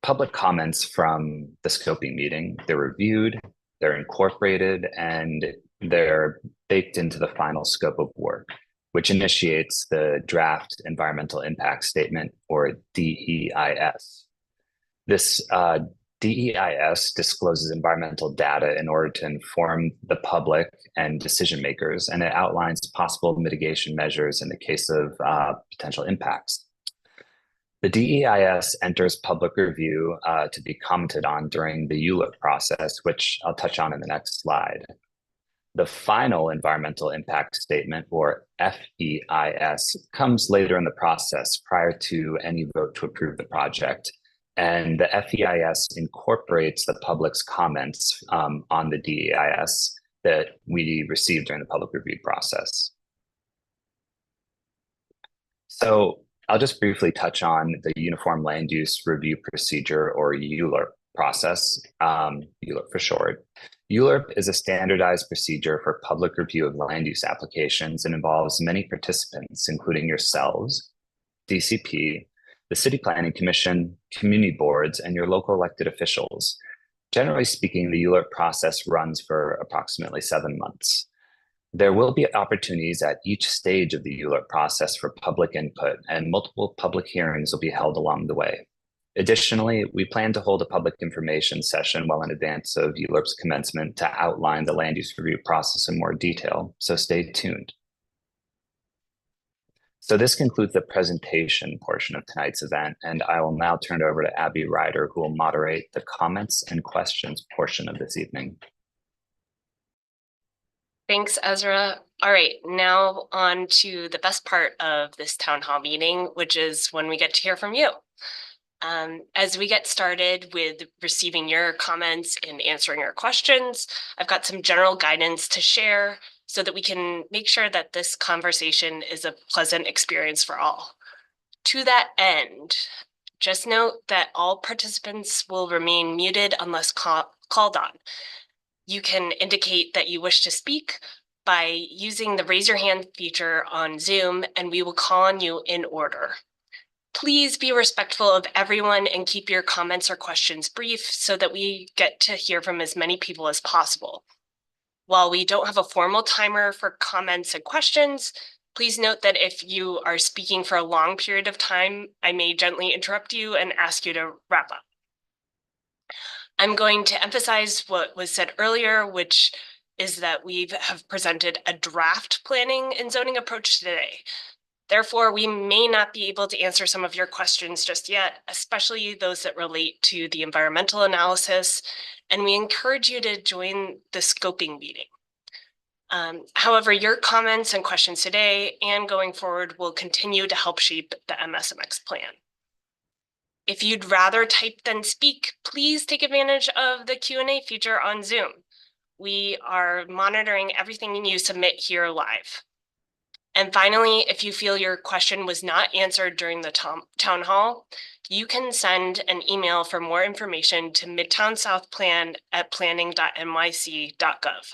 F: public comments from the scoping meeting, they're reviewed, they're incorporated, and they're baked into the final scope of work, which initiates the draft environmental impact statement, or DEIS. This DEIS discloses environmental data in order to inform the public and decision makers, and it outlines possible mitigation measures in the case of potential impacts. The DEIS enters public review to be commented on during the ULURP process, which I'll touch on in the next slide. The final environmental impact statement, or FEIS, comes later in the process prior to any vote to approve the project. And the FEIS incorporates the public's comments on the DEIS that we received during the public review process. So I'll just briefly touch on the Uniform Land Use Review Procedure, or ULURP process, ULURP for short. ULURP is a standardized procedure for public review of land use applications and involves many participants, including yourselves, DCP, the City Planning Commission, community boards, and your local elected officials. Generally speaking, the ULURP process runs for approximately 7 months. There will be opportunities at each stage of the ULURP process for public input, and multiple public hearings will be held along the way. Additionally, we plan to hold a public information session well in advance of ULURP's commencement to outline the land use review process in more detail, so stay tuned. So this concludes the presentation portion of tonight's event, and I will now turn it over to Abby Ryder, who will moderate the comments and questions portion of this evening.
G: Thanks, Ezra. All right, now on to the best part of this town hall meeting, which is when we get to hear from you. As we get started with receiving your comments and answering your questions, I've got some general guidance to share so that we can make sure that this conversation is a pleasant experience for all. To that end, just note that all participants will remain muted unless called on. You can indicate that you wish to speak by using the raise your hand feature on Zoom, and we will call on you in order. Please be respectful of everyone and keep your comments or questions brief so that we get to hear from as many people as possible. While we don't have a formal timer for comments and questions, please note that if you are speaking for a long period of time, I may gently interrupt you and ask you to wrap up. I'm going to emphasize what was said earlier, which is that we have presented a draft planning and zoning approach today. Therefore, we may not be able to answer some of your questions just yet, especially those that relate to the environmental analysis, and we encourage you to join the scoping meeting. However, your comments and questions today and going forward will continue to help shape the MSMX plan. If you'd rather type than speak, please take advantage of the Q&A feature on Zoom. We are monitoring everything you submit here live. And finally, if you feel your question was not answered during the town hall, you can send an email for more information to midtownsouthplan@planning.nyc.gov.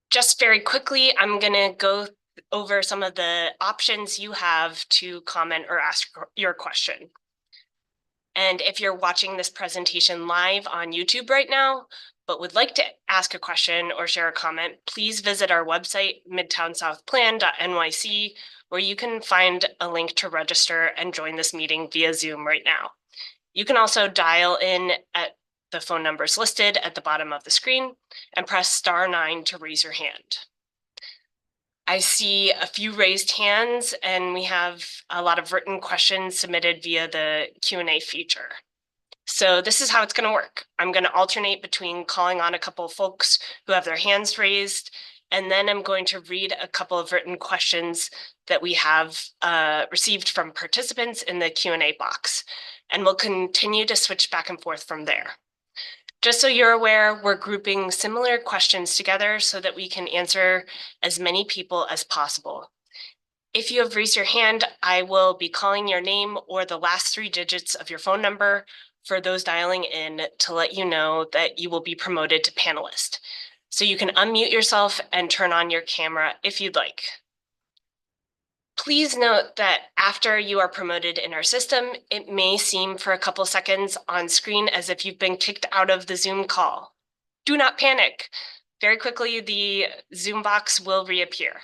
G: Just very quickly, I'm going to go over some of the options you have to comment or ask your question. And if you're watching this presentation live on YouTube right now, but would like to ask a question or share a comment, please visit our website, midtownsouthplan.nyc, where you can find a link to register and join this meeting via Zoom right now. You can also dial in at the phone numbers listed at the bottom of the screen and press *9 to raise your hand. I see a few raised hands, and we have a lot of written questions submitted via the Q&A feature. So this is how it's going to work. I'm going to alternate between calling on a couple of folks who have their hands raised, and then I'm going to read a couple of written questions that we have received from participants in the Q&A box, and we'll continue to switch back and forth from there. Just so you're aware, we're grouping similar questions together so that we can answer as many people as possible. If you have raised your hand, I will be calling your name or the last 3 digits of your phone number for those dialing in to let you know that you will be promoted to panelist. So you can unmute yourself and turn on your camera if you'd like. Please note that after you are promoted in our system, it may seem for a couple seconds on screen as if you've been kicked out of the Zoom call. Do not panic. Very quickly, the Zoom box will reappear.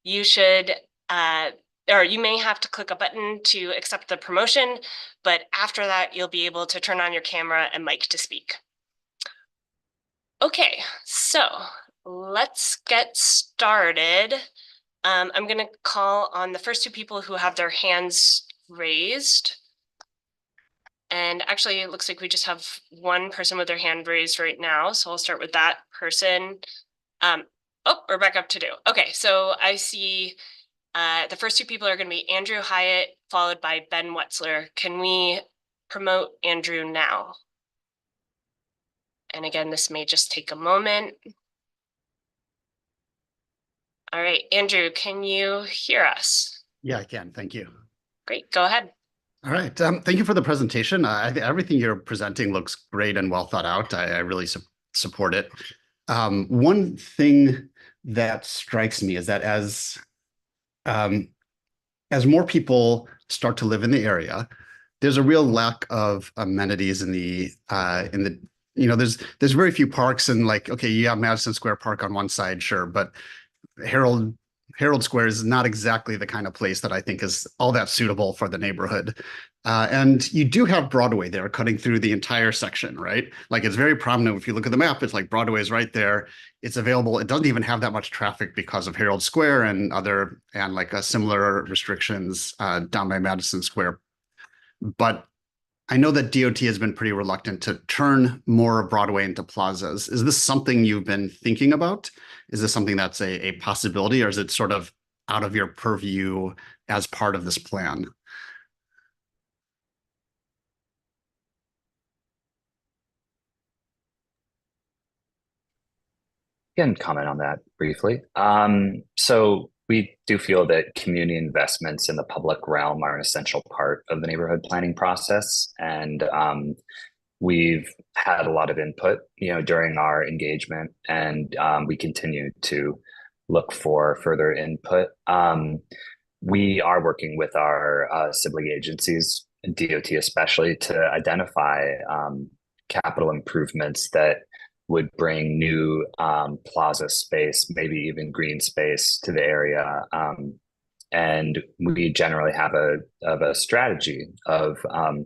G: You should, or you may have to click a button to accept the promotion, but after that, you'll be able to turn on your camera and mic to speak. Okay, so let's get started. I'm going to call on the first 2 people who have their hands raised. And actually, it looks like we just have one person with their hand raised right now. So I'll start with that person. We're back up to 2. Okay, so I see the first 2 people are going to be Andrew Hyatt, followed by Ben Wetzler. Can we promote Andrew now? And again, this may just take a moment. All right, Andrew, can you hear us?
H: Yeah, I can. Thank you.
G: Great, go ahead.
H: All right. Thank you for the presentation. Everything you're presenting looks great and well thought out. I really support it. One thing that strikes me is that as more people start to live in the area, there's a real lack of amenities in the there's very few parks, and like, okay, you have Madison Square Park on one side, sure, but Herald Square is not exactly the kind of place that I think is all that suitable for the neighborhood. And you do have Broadway there cutting through the entire section, right? Like, it's very prominent. If you look at the map, it's like Broadway is right there. It's available. It doesn't even have that much traffic because of Herald Square and similar restrictions down by Madison Square. But I know that DOT has been pretty reluctant to turn more of Broadway into plazas. Is this something you've been thinking about? Is this something that's a possibility, or is it sort of out of your purview as part of this plan?
F: Can comment on that briefly. So we do feel that community investments in the public realm are an essential part of the neighborhood planning process, and we've had a lot of input, during our engagement, and we continue to look for further input. We are working with our sibling agencies, DOT especially, to identify capital improvements that would bring new plaza space, maybe even green space to the area. And we generally have a strategy of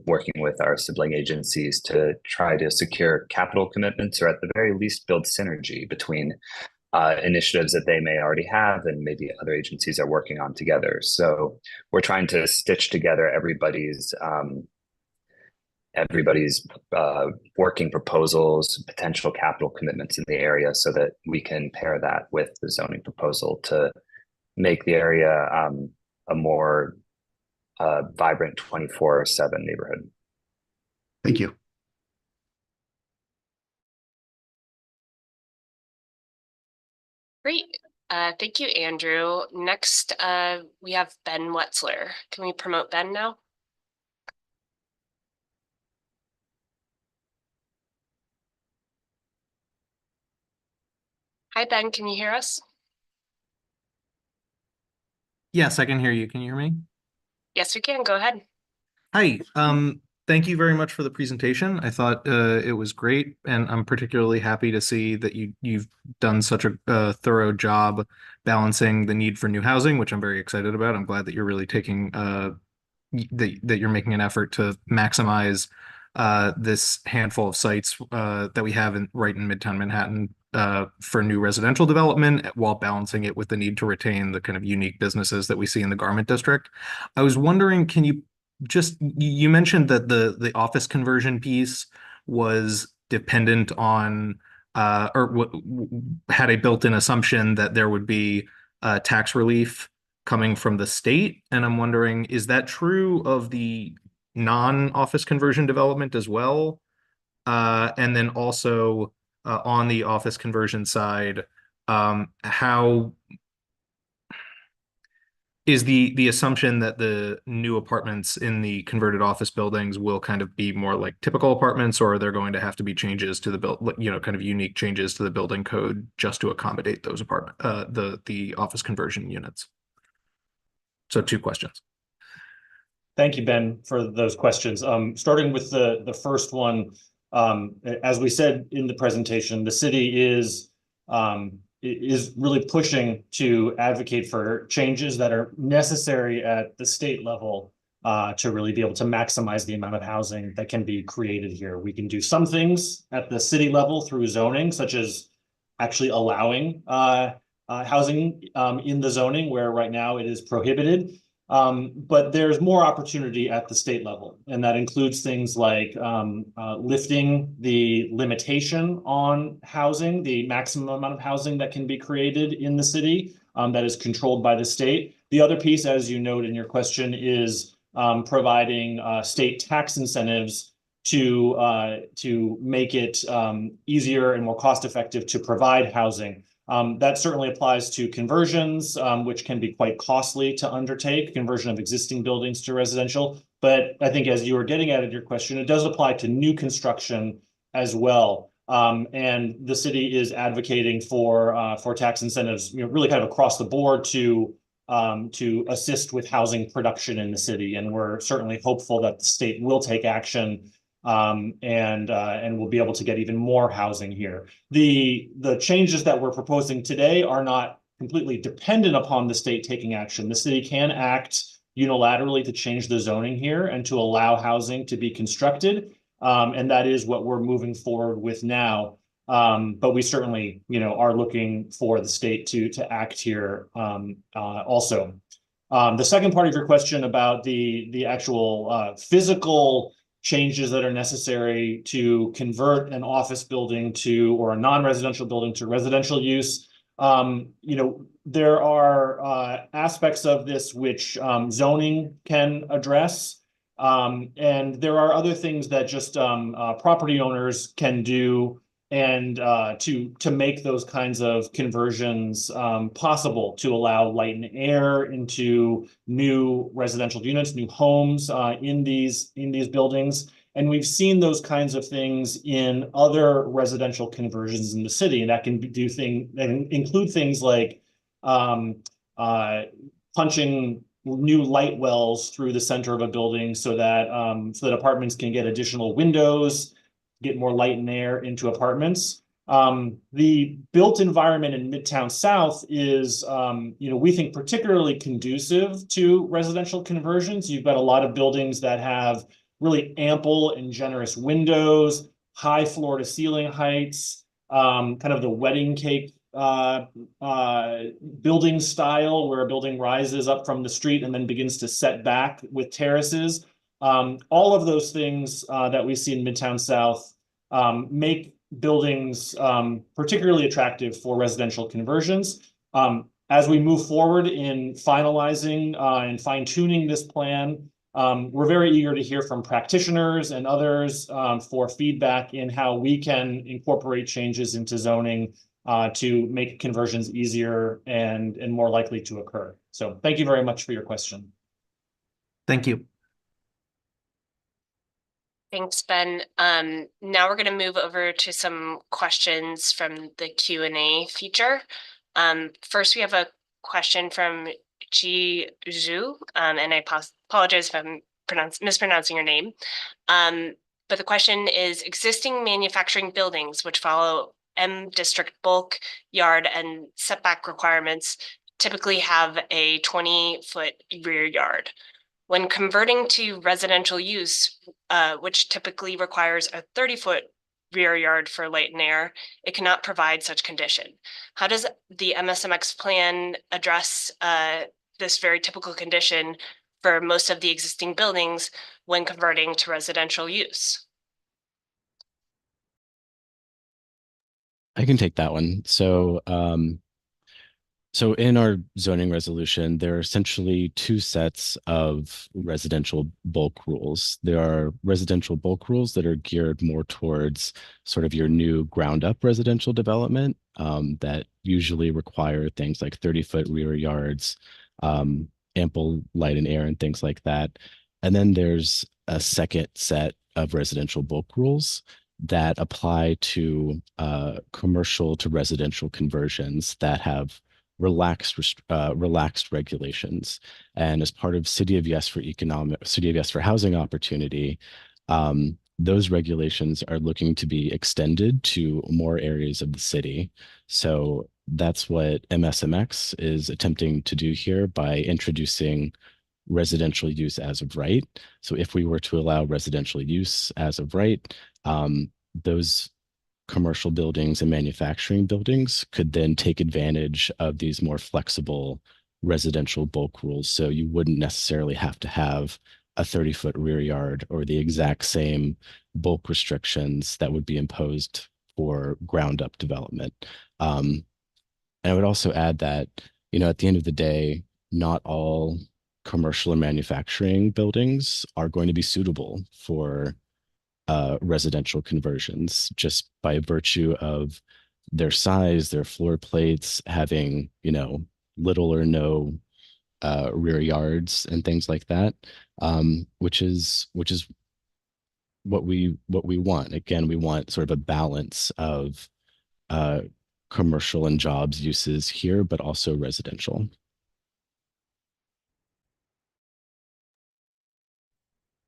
F: working with our sibling agencies to try to secure capital commitments, or at the very least build synergy between initiatives that they may already have and maybe other agencies are working on together. So we're trying to stitch together everybody's working proposals, potential capital commitments in the area, so that we can pair that with the zoning proposal to make the area a more vibrant 24/7 neighborhood.
H: Thank you.
G: Great. Thank you, Andrew. Next, we have Ben Wetzler. Can we promote Ben now? Hi, Ben. Can you hear us?
I: Yes, I can hear you. Can you hear me?
G: Yes, we can. Go ahead.
I: Hi. Thank you very much for the presentation. I thought it was great, and I'm particularly happy to see that you've done such a thorough job balancing the need for new housing, which I'm very excited about. I'm glad that you're really taking that you're making an effort to maximize this handful of sites that we have right in Midtown Manhattan for new residential development, while balancing it with the need to retain the kind of unique businesses that we see in the garment district. I was wondering, you mentioned that the office conversion piece was dependent on had a built-in assumption that there would be tax relief coming from the state. And I'm wondering, is that true of the non-office conversion development as well? And then also on the office conversion side, how is the assumption that the new apartments in the converted office buildings will kind of be more like typical apartments, or are there going to have to be changes to the kind of unique changes to the building code just to accommodate those the office conversion units? So 2 questions.
A: Thank you, Ben, for those questions. Starting with the first one, as we said in the presentation, the city is really pushing to advocate for changes that are necessary at the state level to really be able to maximize the amount of housing that can be created here. We can do some things at the city level through zoning, such as actually allowing housing in the zoning where right now it is prohibited. But there's more opportunity at the state level, and that includes things like lifting the limitation on housing, the maximum amount of housing that can be created in the city that is controlled by the state. The other piece, as you note in your question, is providing state tax incentives to make it easier and more cost-effective to provide housing. That certainly applies to conversions, which can be quite costly to undertake, conversion of existing buildings to residential. But I think, as you were getting at in your question, it does apply to new construction as well. And the city is advocating for tax incentives, really kind of across the board to assist with housing production in the city. And we're certainly hopeful that the state will take action and we'll be able to get even more housing here. The changes that we're proposing today are not completely dependent upon the state taking action. The city can act unilaterally to change the zoning here and to allow housing to be constructed. And that is what we're moving forward with now. But we certainly, are looking for the state to act here also. The second part of your question about the actual physical changes that are necessary to convert an office building or a non-residential building to residential use. There are aspects of this which zoning can address. And there are other things that just property owners can do and to make those kinds of conversions possible, to allow light and air into new residential units, new homes in these buildings. And we've seen those kinds of things in other residential conversions in the city, and that can include things like punching new light wells through the center of a building so that apartments can get additional windows, get more light and air into apartments. The built environment in Midtown South is, we think particularly conducive to residential conversions. You've got a lot of buildings that have really ample and generous windows, high floor to ceiling heights, kind of the wedding cake building style, where a building rises up from the street and then begins to set back with terraces. All of those things that we see in Midtown South make buildings particularly attractive for residential conversions. As we move forward in finalizing and fine-tuning this plan, we're very eager to hear from practitioners and others for feedback in how we can incorporate changes into zoning to make conversions easier and more likely to occur. So thank you very much for your question.
I: Thank you.
G: Thanks, Ben. Now we're going to move over to some questions from the Q&A feature. First, we have a question from Ji Zhu, and I apologize if I'm mispronouncing your name. But the question is, existing manufacturing buildings which follow M district bulk, yard, and setback requirements typically have a 20-foot rear yard. When converting to residential use, which typically requires a 30-foot rear yard for light and air, it cannot provide such condition. How does the MSMX plan address this very typical condition for most of the existing buildings when converting to residential use?
E: I can take that one. So in our zoning resolution, there are essentially two sets of residential bulk rules. There are residential bulk rules that are geared more towards sort of your new ground up residential development that usually require things like 30-foot rear yards, ample light and air and things like that. And then there's a second set of residential bulk rules that apply to commercial to residential conversions that have relaxed regulations. And as part of City of Yes for Housing Opportunity, those regulations are looking to be extended to more areas of the city. So that's what MSMX is attempting to do here by introducing residential use as of right. So if we were to allow residential use as of right, those commercial buildings and manufacturing buildings could then take advantage of these more flexible residential bulk rules. So you wouldn't necessarily have to have a 30-foot rear yard or the exact same bulk restrictions that would be imposed for ground up development. And I would also add that, at the end of the day, not all commercial and manufacturing buildings are going to be suitable for residential conversions, just by virtue of their size, their floor plates, having, little or no rear yards and things like that, which is what we want. Again, we want sort of a balance of commercial and jobs uses here, but also residential.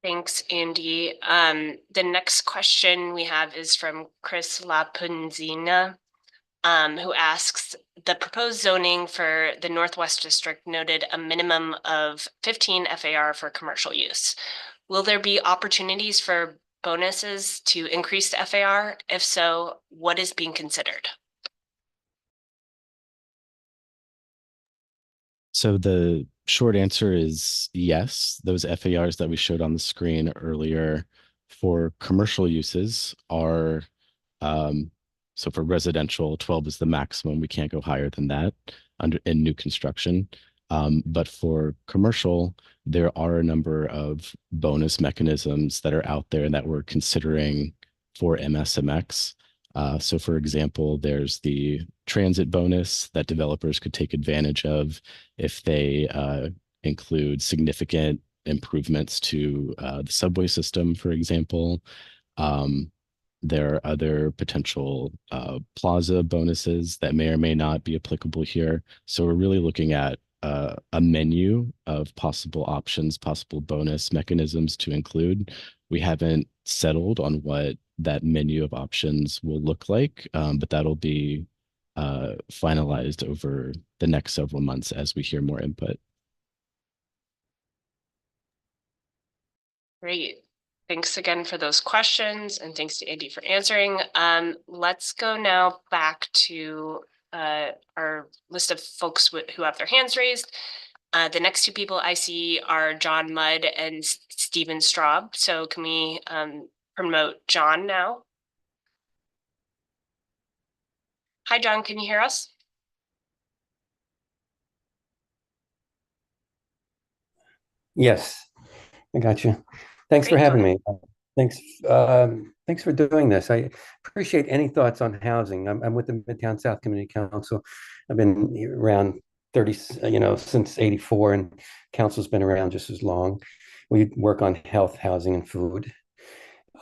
G: Thanks, Andy. The next question we have is from Chris Lapunzina, who asks, the proposed zoning for the Northwest District noted a minimum of 15 FAR for commercial use. Will there be opportunities for bonuses to increase the FAR? If so, what is being considered?
E: So the short answer is yes. Those FARs that we showed on the screen earlier for commercial uses are, so for residential, 12 is the maximum. We can't go higher than that in new construction. But for commercial, there are a number of bonus mechanisms that are out there that we're considering for MSMX. So for example, there's the transit bonus that developers could take advantage of if they include significant improvements to the subway system, for example. There are other potential plaza bonuses that may or may not be applicable here. So we're really looking at a menu of possible options, possible bonus mechanisms to include. We haven't settled on what that menu of options will look like, but that'll be finalized over the next several months as we hear more input.
G: Great. Thanks again for those questions, and thanks to Andy for answering. Let's go now back to our list of folks who have their hands raised. The next two people I see are John Mudd and Stephen Straub. So can we promote John now? Hi, John, can you hear us?
J: Yes, I got you. Thanks for
G: Great,
J: having
G: go
J: me. Thanks for doing this. I appreciate any thoughts on housing. I'm with the Midtown South Community Council. I've been around 30, since 84, and council's been around just as long. We work on health, housing, and food.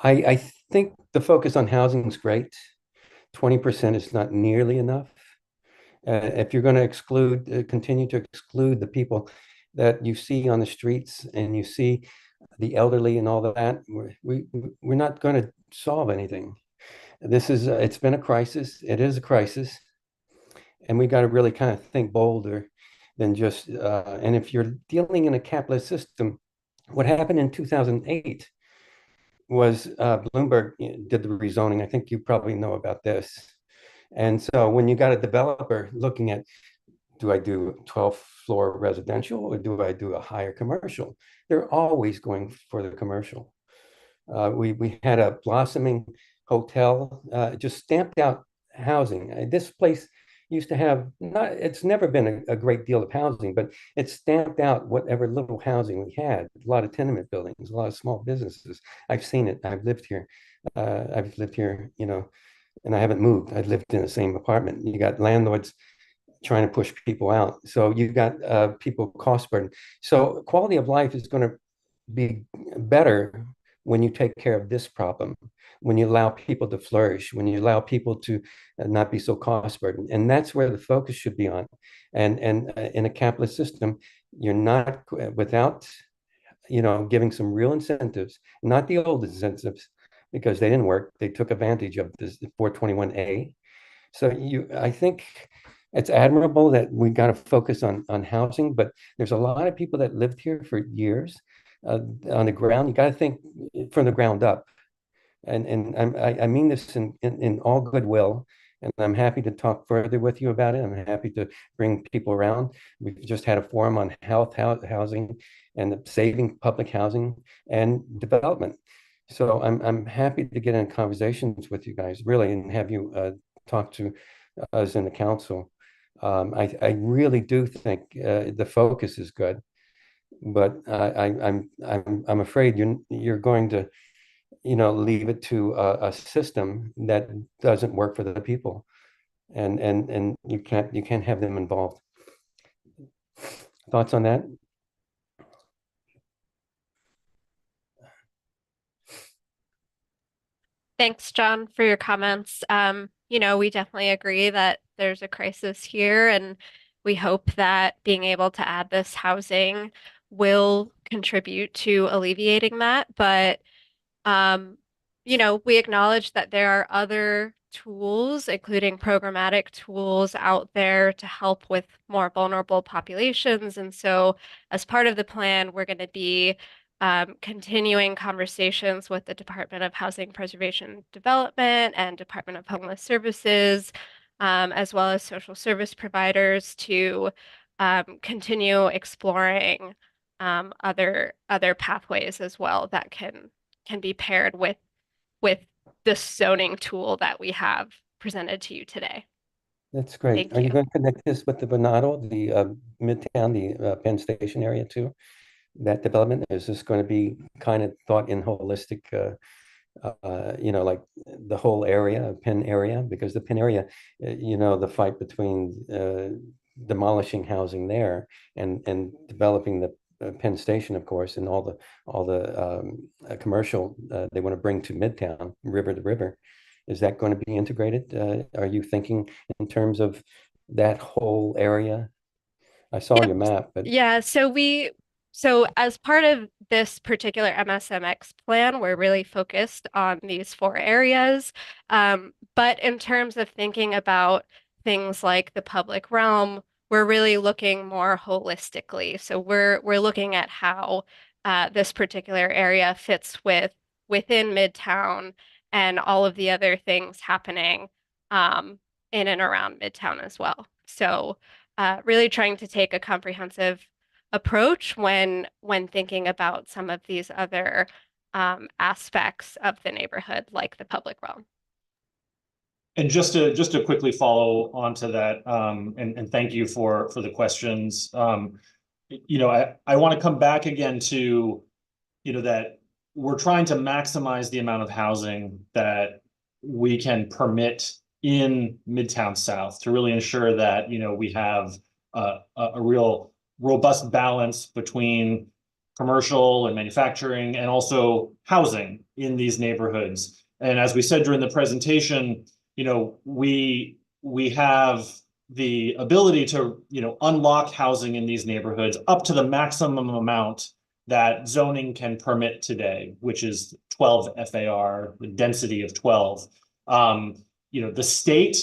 J: I think the focus on housing is great. 20% is not nearly enough. If you're going to continue to exclude the people that you see on the streets and you see the elderly and all that, we're not going to solve anything. It's been a crisis. It is a crisis. And we got to really kind of think bolder than just, and if you're dealing in a capitalist system, what happened in 2008 was Bloomberg did the rezoning. I think you probably know about this. And so when you got a developer looking at, do I do 12th floor residential or do I do a higher commercial? They're always going for the commercial. We had a blossoming hotel, just stamped out housing. This place used to have it's never been a great deal of housing, but it stamped out whatever little housing we had. A lot of tenement buildings, a lot of small businesses. I've seen it. I've lived here. And I haven't moved. I've lived in the same apartment. You got landlords trying to push people out. So you've got people cost burden. So quality of life is going to be better when you take care of this problem, when you allow people to flourish, when you allow people to not be so cost burdened. And that's where the focus should be on. And in a capitalist system, you're not without, giving some real incentives, not the old incentives, because they didn't work. They took advantage of this 421A. So I think it's admirable that we got to focus on housing, but there's a lot of people that lived here for years on the ground. You got to think from the ground up. And I mean this in all goodwill, and I'm happy to talk further with you about it. I'm happy to bring people around. We've just had a forum on health, housing, and saving public housing and development. So I'm happy to get in conversations with you guys, really, and have you talk to us in the council. I really do think the focus is good, but I'm afraid you're going to leave it to a system that doesn't work for the people, and you can't have them involved. Thoughts on that?
K: Thanks, John, for your comments. We definitely agree that there's a crisis here, and we hope that being able to add this housing will contribute to alleviating that. But we acknowledge that there are other tools, including programmatic tools out there to help with more vulnerable populations. And so as part of the plan, we're going to be continuing conversations with the Department of Housing Preservation Development and Department of Homeless Services, as well as social service providers to continue exploring other pathways as well that can be paired with this zoning tool that we have presented to you today.
J: That's great.
K: Thank
J: Are you
K: you.
J: going to connect this with the Venado, the Midtown, the Penn Station area too? That development, is this going to be kind of thought in holistic like the whole area, Penn area, because the Penn area, the fight between demolishing housing there and developing the Penn Station, of course, and all the commercial they want to bring to Midtown, river to river. Is that going to be integrated? Are you thinking in terms of that whole area? I saw your map, but
K: Yeah, so as part of this particular MSMX plan, we're really focused on these four areas. But in terms of thinking about things like the public realm, we're really looking more holistically. So we're looking at how this particular area fits within Midtown and all of the other things happening in and around Midtown as well. So really trying to take a comprehensive approach when thinking about some of these other aspects of the neighborhood, like the public realm.
A: And just to quickly follow on to that, and thank you for the questions. I want to come back again to, that we're trying to maximize the amount of housing that we can permit in Midtown South to really ensure that, we have a real robust balance between commercial and manufacturing and also housing in these neighborhoods. And as we said during the presentation, we have the ability to, unlock housing in these neighborhoods up to the maximum amount that zoning can permit today, which is 12 FAR, the density of 12. The state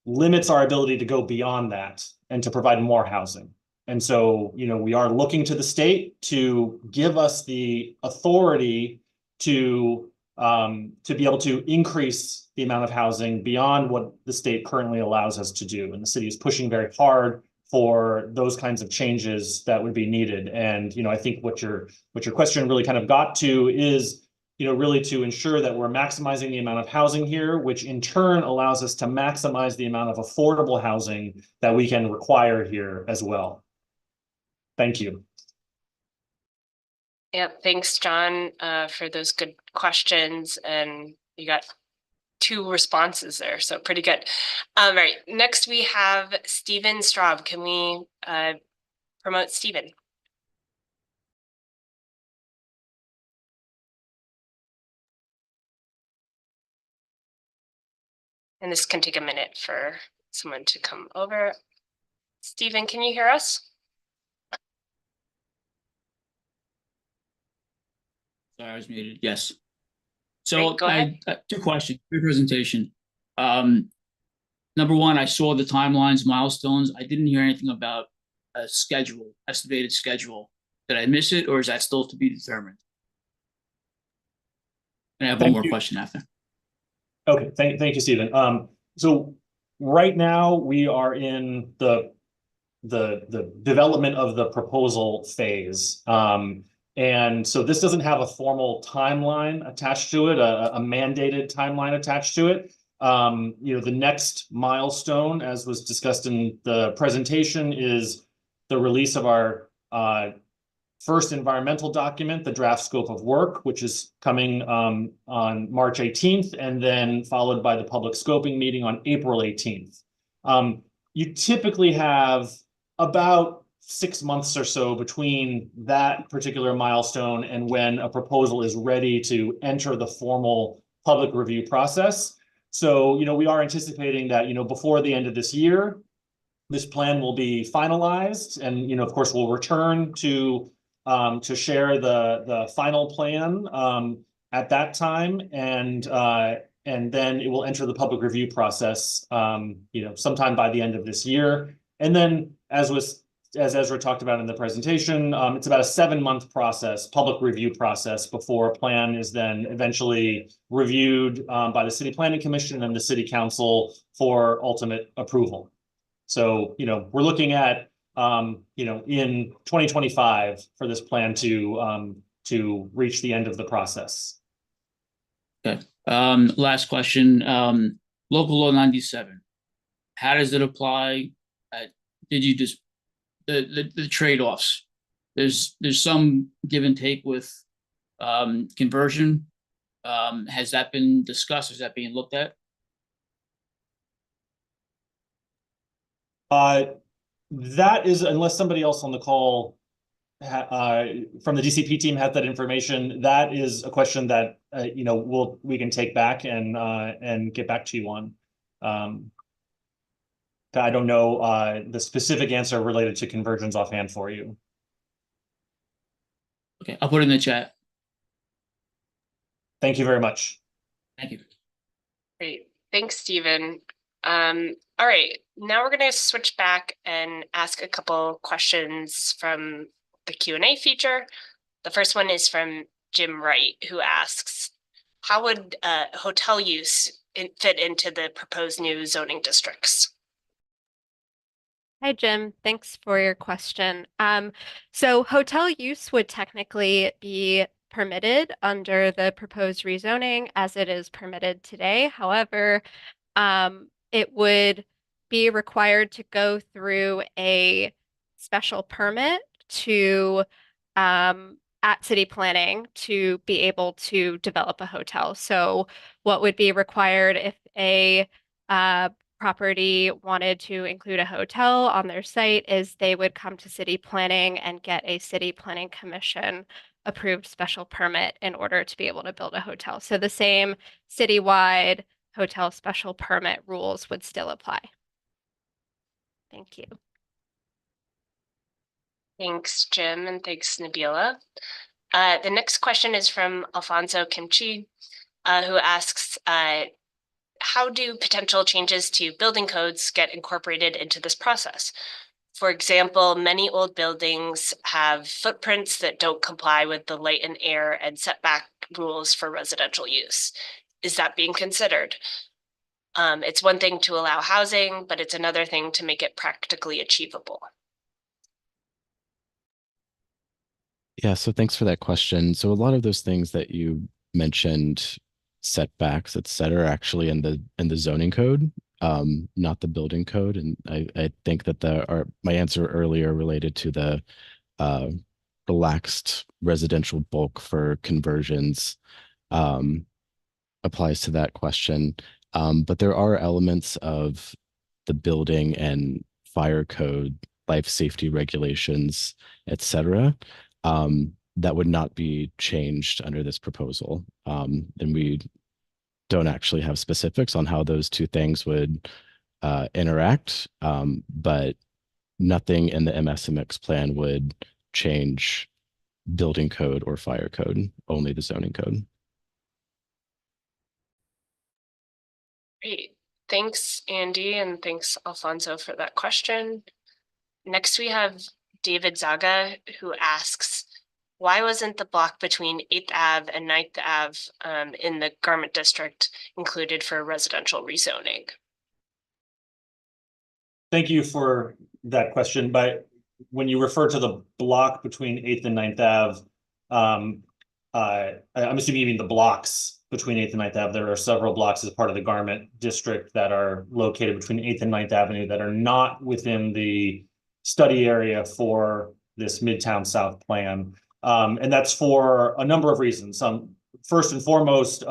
A: limits our ability to go beyond that and to provide more housing. And so, we are looking to the state to give us the authority to be able to increase the amount of housing beyond what the state currently allows us to do. And the city is pushing very hard for those kinds of changes that would be needed. And, I think what your question really kind of got to is, really to ensure that we're maximizing the amount of housing here, which in turn allows us to maximize the amount of affordable housing that we can require here as well. Thank you.
G: Yeah, thanks, John, for those good questions. And you got 2 responses there, so pretty good. All right, next we have Stephen Straub. Can we promote Stephen? And this can take a minute for someone to come over. Stephen, can you hear us?
L: Sorry, I was muted. Yes.
G: Great, go ahead.
L: 2 questions. Good presentation. Number one, I saw the timelines, milestones. I didn't hear anything about a schedule, estimated schedule. Did I miss it, or is that still to be determined? And I have one more question after.
A: Okay, thank you, Stephen. So right now we are in the development of the proposal phase. And so this doesn't have a formal timeline attached to it, a mandated timeline attached to it. The next milestone, as was discussed in the presentation, is the release of our first environmental document, the draft scope of work, which is coming on March 18th, and then followed by the public scoping meeting on April 18th. You typically have about 6 months or so between that particular milestone and when a proposal is ready to enter the formal public review process. So, we are anticipating that, before the end of this year, this plan will be finalized, and, of course, we'll return to share the final plan at that time, and then it will enter the public review process, sometime by the end of this year. And then, as Ezra talked about in the presentation, it's about a 7-month process, public review process, before a plan is then eventually reviewed by the City Planning Commission and the City Council for ultimate approval. So, we're looking at, in 2025 for this plan to reach the end of the process.
L: Okay. Last question. Local Law 97. How does it apply? Did you just the trade-offs? There's some give and take with conversion Has that been discussed? Is that being looked at?
A: That is, unless somebody else on the call from the DCP team has that information, that is a question that we can take back and get back to you on. I don't know the specific answer related to conversions offhand for you.
L: Okay, I'll put it in the chat.
A: Thank you very much.
L: Thank you.
G: Great. Thanks, Stephen. All right, now we're going to switch back and ask a couple questions from the Q&A feature. The first one is from Jim Wright, who asks, how would hotel use fit into the proposed new zoning districts?
K: Hi, Jim. Thanks for your question. So hotel use would technically be permitted under the proposed rezoning as it is permitted today. However, it would be required to go through a special permit to at city planning to be able to develop a hotel. So what would be required if a property wanted to include a hotel on their site is they would come to city planning and get a city planning commission approved special permit in order to be able to build a hotel. So the same citywide hotel special permit rules would still apply. Thank you.
G: Thanks, Jim, and thanks, Nabila. The next question is from Alfonso Kimchi, who asks, how do potential changes to building codes get incorporated into this process? For example, many old buildings have footprints that don't comply with the light and air and setback rules for residential use. Is that being considered? It's one thing to allow housing, but it's another thing to make it practically achievable.
E: Yeah, so thanks for that question. So a lot of those things that you mentioned, setbacks, et cetera, actually in the zoning code, not the building code. And I think that my answer earlier related to the relaxed residential bulk for conversions applies to that question. But there are elements of the building and fire code, life safety regulations, et cetera, that would not be changed under this proposal. And we don't actually have specifics on how those two things would interact, but nothing in the MSMX plan would change building code or fire code, only the zoning code.
G: Great. Thanks, Andy, and thanks, Alfonso, for that question. Next, we have David Zaga, who asks, why wasn't the block between 8th Ave and 9th Ave in the Garment District included for residential rezoning? Thank you for that question. But when you refer to the block between 8th and 9th Ave, I'm assuming you mean the blocks between 8th and 9th Ave. There are several blocks as part of the Garment District that are located between 8th and 9th Avenue that are not within the study area for this Midtown South plan. And that's for a number of reasons. First and foremost,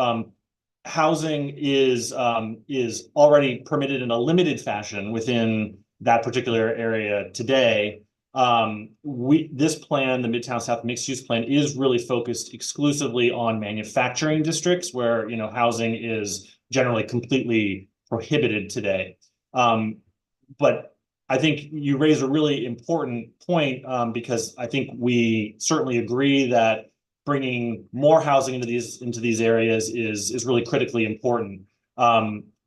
G: housing is already permitted in a limited fashion within that particular area today. This plan, the Midtown South mixed use plan, is really focused exclusively on manufacturing districts where housing is generally completely prohibited today. But I think you raise a really important point because I think we certainly agree that bringing more housing into these areas is really critically important.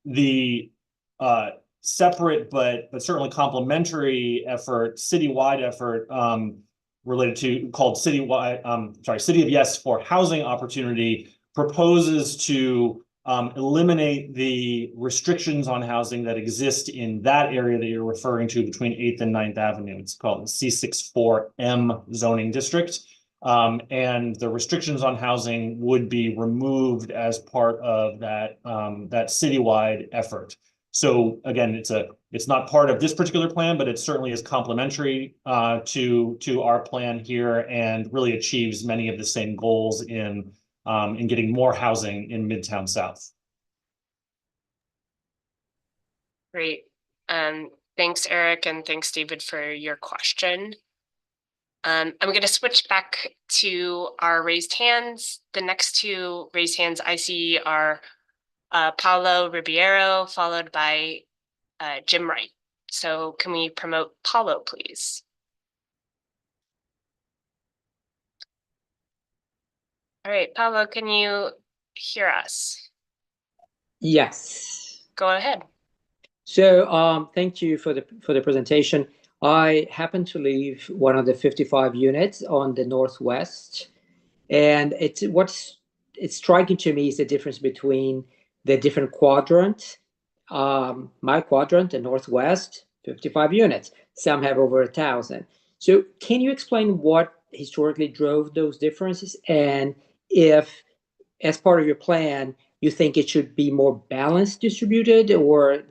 G: The separate but certainly complementary effort, citywide effort related to called citywide, City of Yes for Housing Opportunity proposes to eliminate the restrictions on housing that exist in that area that you're referring to between 8th and 9th Avenue. It's called the C64M zoning district. And the restrictions on housing would be removed as part of that citywide effort. So again, it's not part of this particular plan, but it certainly is complementary to our plan here and really achieves many of the same goals in
A: in getting more housing in Midtown South.
G: Great. Thanks, Eric, and thanks, David, for your question. I'm going to switch back to our raised hands. The next two raised hands I see are Paulo Ribeiro, followed by Jim Wright. So can we promote Paulo, please? All right, Paulo, can you hear us?
M: Yes.
G: Go ahead.
M: So thank you for the presentation. I happen to live one of the 55 units on the northwest, and what's striking to me is the difference between the different quadrants. My quadrant, the northwest, 55 units. Some have over 1,000. So can you explain what historically drove those differences, and if, as part of your plan, you think it should be more balanced distributed, or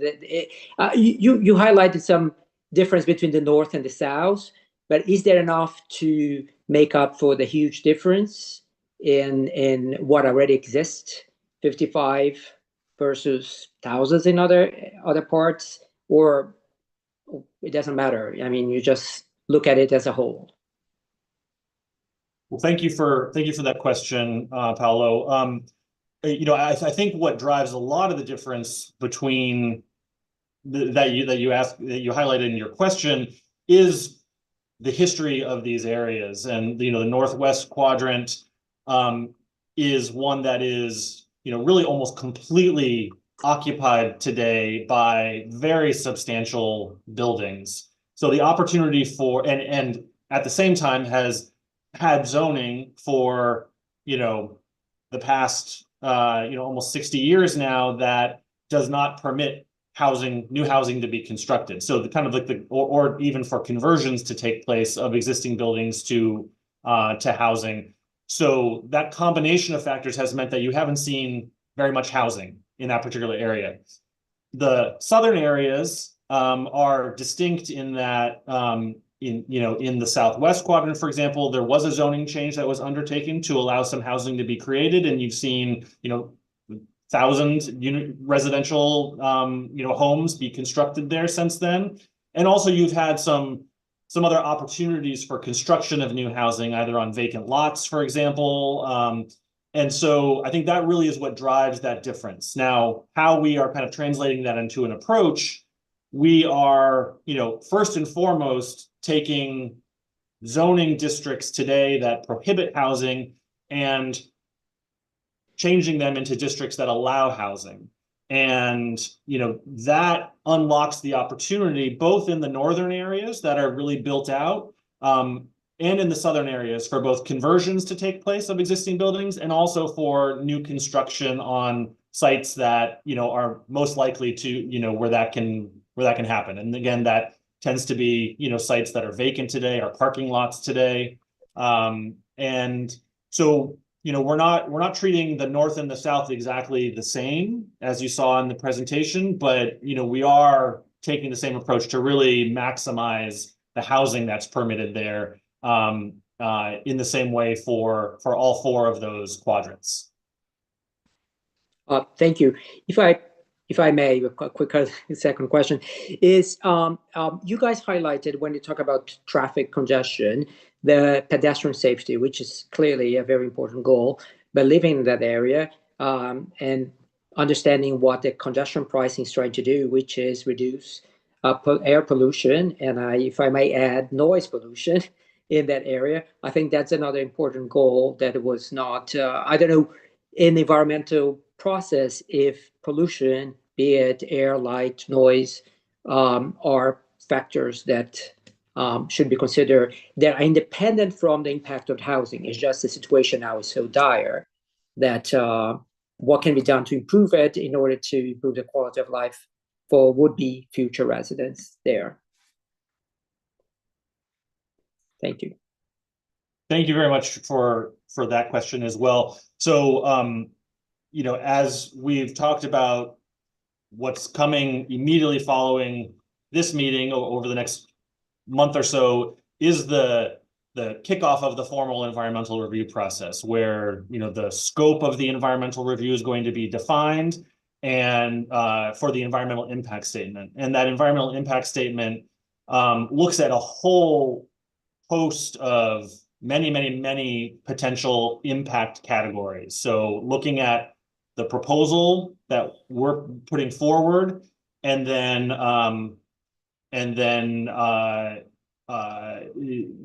M: you highlighted some difference between the north and the south, but is there enough to make up for the huge difference in what already exists, 55 versus thousands in other parts, or it doesn't matter? I mean, you just look at it as a whole.
A: Well, thank you for that question, Paulo. You know, I think what drives a lot of the difference between that you highlighted in your question is the history of these areas. And you know, the northwest quadrant is one that is, you know, really almost completely occupied today by very substantial buildings. So the opportunity for and at the same time has had zoning for, you know, the past you know, almost 60 years now that does not permit new housing to be constructed. So the kind of like or even for conversions to take place of existing buildings to housing. So that combination of factors has meant that you haven't seen very much housing in that particular area. The southern areas are distinct in that in the southwest quadrant, for example, there was a zoning change that was undertaken to allow some housing to be created, and you've seen, you know, 1,000 residential homes be constructed there since then. And also you've had some other opportunities for construction of new housing, either on vacant lots, for example. And so I think that really is what drives that difference. Now, how we are kind of translating that into an approach, we are, you know, first and foremost taking zoning districts today that prohibit housing and changing them into districts that allow housing. And, you know, that unlocks the opportunity both in the northern areas that are really built out and in the southern areas for both conversions to take place of existing buildings and also for new construction on sites that, you know, are most likely to, you know, where that can happen. And again, that tends to be, you know, sites that are vacant today, or parking lots today. And so, you know, we're not treating the north and the south exactly the same as you saw in the presentation, but, you know, we are taking the same approach to really maximize the housing that's permitted there in the same way for all four of those quadrants.
M: Thank you. If I may, a quick second question is, you guys highlighted when you talk about traffic congestion, the pedestrian safety, which is clearly a very important goal, but living in that area and understanding what the congestion pricing is trying to do, which is reduce air pollution, and if I may add, noise pollution in that area. I think that's another important goal that was not, I don't know, in the environmental process, if pollution, be it air, light, noise, are factors that should be considered. They're independent from the impact of housing. It's just the situation now is so dire that what can be done to improve it in order to improve the quality of life for would-be future residents there. Thank you.
A: Thank you very much for that question as well. So, you know, as we've talked about, what's coming immediately following this meeting over the next month or so is the the kickoff of the formal environmental review process, where the scope of the environmental review is going to be defined, and for the environmental impact statement. And that environmental impact statement looks at a whole host of many potential impact categories. So looking at the proposal that we're putting forward, and then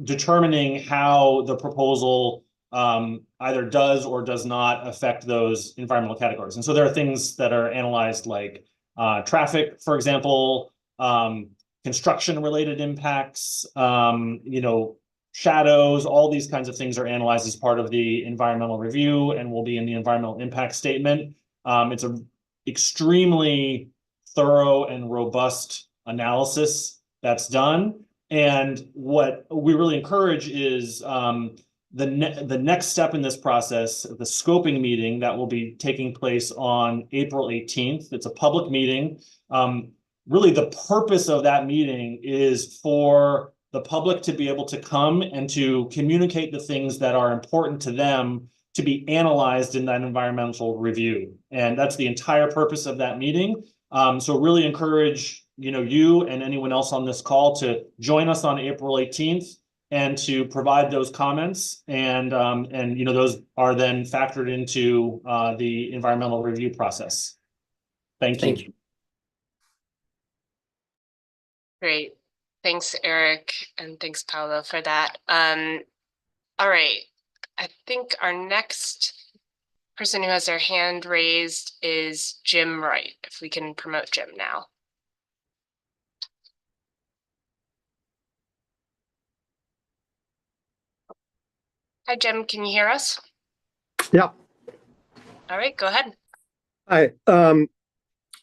A: determining how the proposal either does or does not affect those environmental categories. And so there are things that are analyzed like traffic, for example, construction-related impacts, shadows, all these kinds of things are analyzed as part of the environmental review and will be in the environmental impact statement. It's an extremely thorough and robust analysis that's done. And what we really encourage is the next step in this process, the scoping meeting that will be taking place on April 18th. It's a public meeting. Really, the purpose of that meeting is for the public to be able to come and to communicate the things that are important to them to be analyzed in that environmental review. And that's the entire purpose of that meeting. So really encourage you and anyone else on this call to join us on April 18th and to provide those comments. And those are then factored into the environmental review process. Thank you.
G: Great. Thanks, Eric, and thanks, Paolo, for that. All right. I think our next person who has their hand raised is Jim Wright. If we can promote Jim now. Hi, Jim. Can you hear us?
N: Yeah.
G: All right, go ahead.
N: Hi.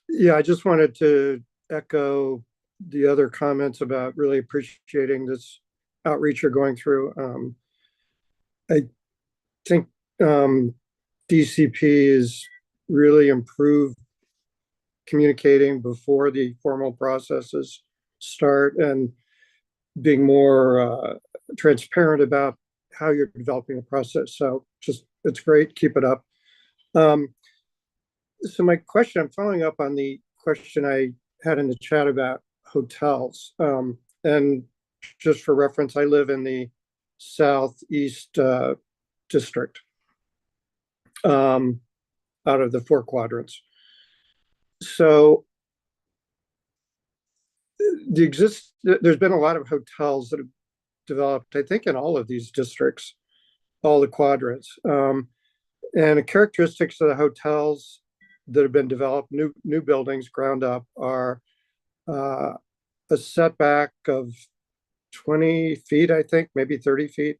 N: Yeah, I just wanted to echo the other comments about really appreciating this outreach you're going through. I think DCP is really improved communicating before the formal processes start and being more transparent about how you're developing the process. So it's great. Keep it up. So my question, I'm following up on the question I had in the chat about hotels. And just for reference, I live in the southeast district out of the 4 quadrants. So there's been a lot of hotels that have developed, I think, in all of these districts, all the quadrants. And the characteristics of the hotels that have been developed, new buildings ground up, are a setback of 20 feet, I think, maybe 30 feet.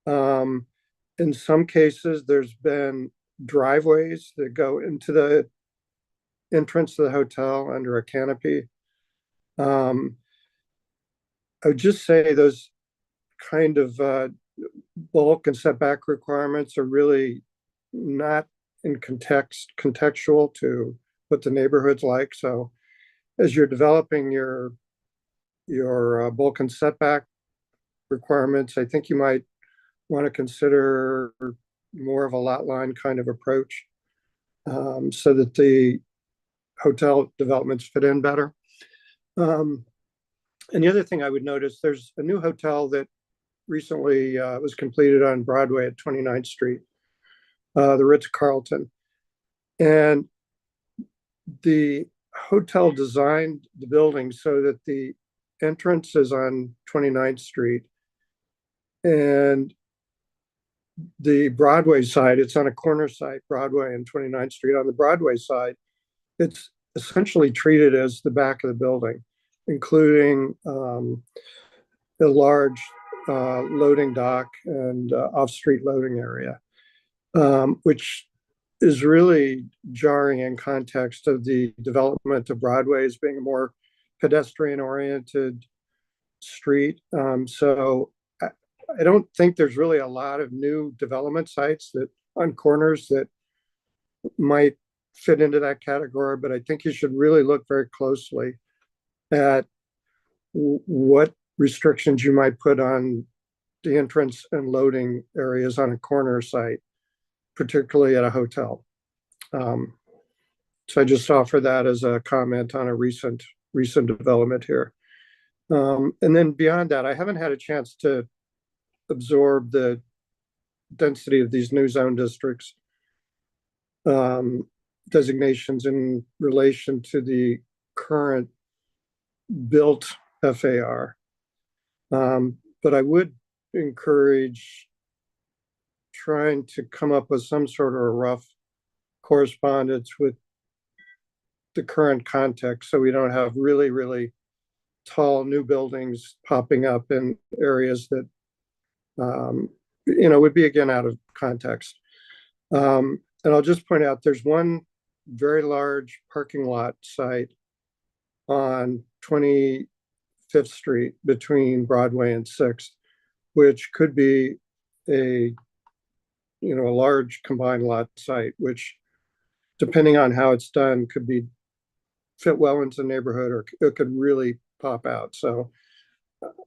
N: In some cases, there's been driveways that go into the entrance of the hotel under a canopy. I would just say those kind of bulk and setback requirements are really not in contextual to what the neighborhood's like. So as you're developing your bulk and setback requirements, I think you might want to consider more of a lot line kind of approach, so that the hotel developments fit in better. And the other thing I would notice, there's a new hotel that recently was completed on Broadway at 29th Street, the Ritz-Carlton. And the hotel designed the building so that the entrance is on 29th Street, and the Broadway side, it's on a corner site, Broadway and 29th Street. On the Broadway side, it's essentially treated as the back of the building, including a large loading dock and off-street loading area, which is really jarring in context of the development of Broadway as being a more pedestrian-oriented street. So I don't think there's really a lot of new development sites that on corners that might fit into that category, but I think you should really look very closely at what restrictions you might put on the entrance and loading areas on a corner site, particularly at a hotel. So I just offer that as a comment on a recent development here. And then beyond that, I haven't had a chance to absorb the density of these new zone districts designations in relation to the current built FAR. But I would encourage trying to come up with some sort of a rough correspondence with the current context, so we don't have really, really tall new buildings popping up in areas that would be again out of context. And I'll just point out there's one very large parking lot site on 25th Street between Broadway and 6th, which could be a large combined lot site, which depending on how it's done could be fit well into the neighborhood, or it could really pop out. So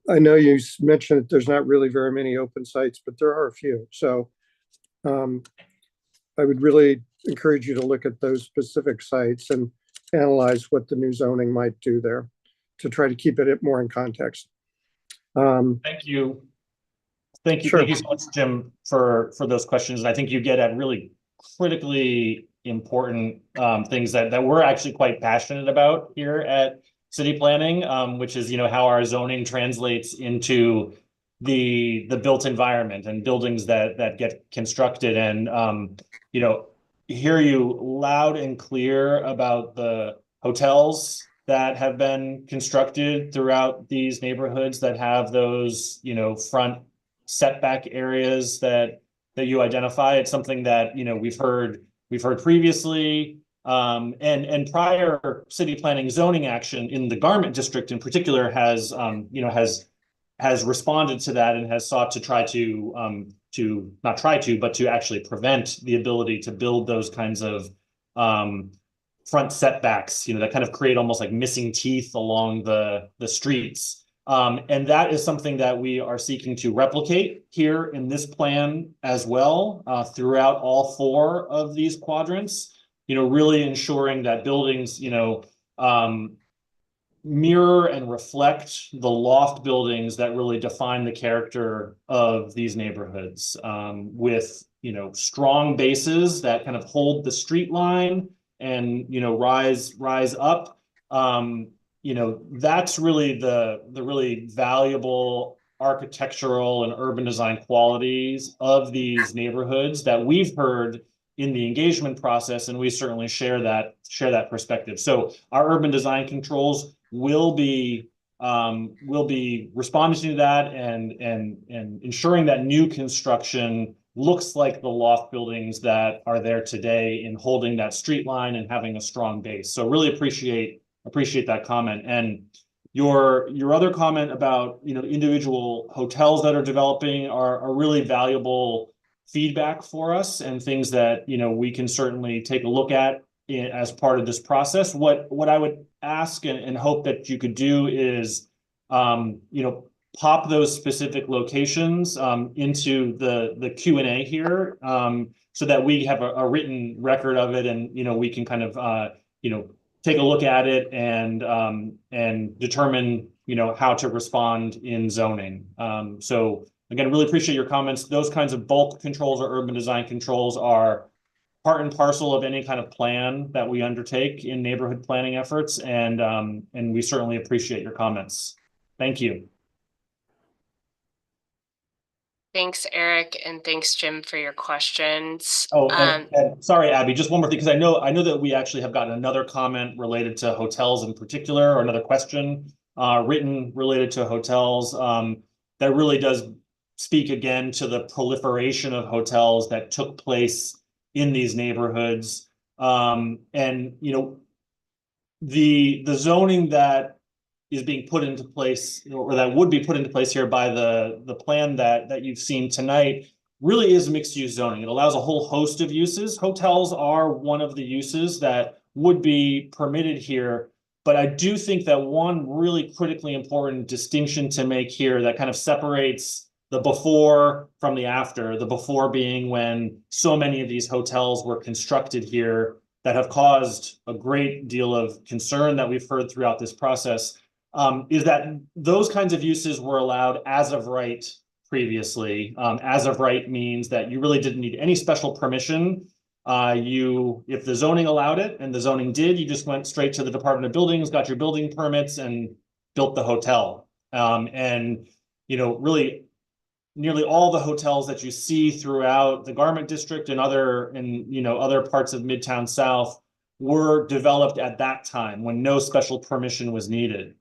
N: I know you mentioned that there's not really very many open sites, but there are a few. So I would really encourage you to look at those specific sites and analyze what the new zoning might do there to try to keep it more in context.
A: Thank you. Thank you.
N: Sure.
A: Thank you so much, Jim, for those questions. And I think you get at really critically important things that we're actually quite passionate about here at City Planning, which is, how our zoning translates into the built environment and buildings that get constructed. And hear you loud and clear about the hotels that have been constructed throughout these neighborhoods that have those, front setback areas that you identify. It's something that we've heard previously, and prior city planning zoning action in the garment district in particular has responded to that and has sought to try to actually prevent the ability to build those kinds of front setbacks, that kind of create almost like missing teeth along the streets. And that is something that we are seeking to replicate here in this plan as well, throughout all 4 of these quadrants, really ensuring that buildings, mirror and reflect the loft buildings that really define the character of these neighborhoods, with, strong bases that kind of hold the street line and, rise up. That's really the really valuable architectural and urban design qualities of these neighborhoods that we've heard in the engagement process, and we certainly share that perspective. So our urban design controls will be responding to that and ensuring that new construction looks like the loft buildings that are there today in holding that street line and having a strong base. So really appreciate that comment. And your other comment about individual hotels that are developing are really valuable feedback for us and things that we can certainly take a look at as part of this process. What I would ask and hope that you could do is pop those specific locations into the Q&A here, so that we have a written record of it, and we can kind of take a look at it and determine how to respond in zoning. So again, really appreciate your comments. Those kinds of bulk controls or urban design controls are part and parcel of any kind of plan that we undertake in neighborhood planning efforts, and we certainly appreciate your comments. Thank you.
G: Thanks, Eric, and thanks, Jim, for your questions.
A: Oh, and sorry, Abby, just one more thing, because I know that we actually have gotten another comment related to hotels in particular, or another question written related to hotels, that really does speak again to the proliferation of hotels that took place in these neighborhoods. And the zoning that is being put into place, or that would be put into place here by the plan that you've seen tonight, really is mixed use zoning. It allows a whole host of uses. Hotels are one of the uses that would be permitted here. But I do think that one really critically important distinction to make here that kind of separates the before from the after, the before being when so many of these hotels were constructed here that have caused a great deal of concern that we've heard throughout this process, is that those kinds of uses were allowed as of right previously. As of right means that you really didn't need any special permission. If the zoning allowed it, and the zoning did, you just went straight to the Department of Buildings, got your building permits, and built the hotel. And really, nearly all the hotels that you see throughout the Garment District and other parts of Midtown South were developed at that time when no special permission was needed.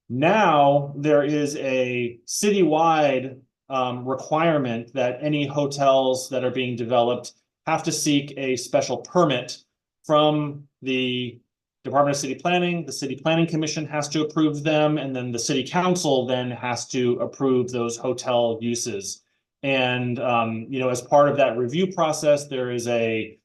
A: Now there is a citywide requirement that any hotels that are being developed have to seek a special permit from the Department of City Planning. The City Planning Commission has to approve them, and then the City Council then has to approve those hotel uses. And as part of that review process, there is a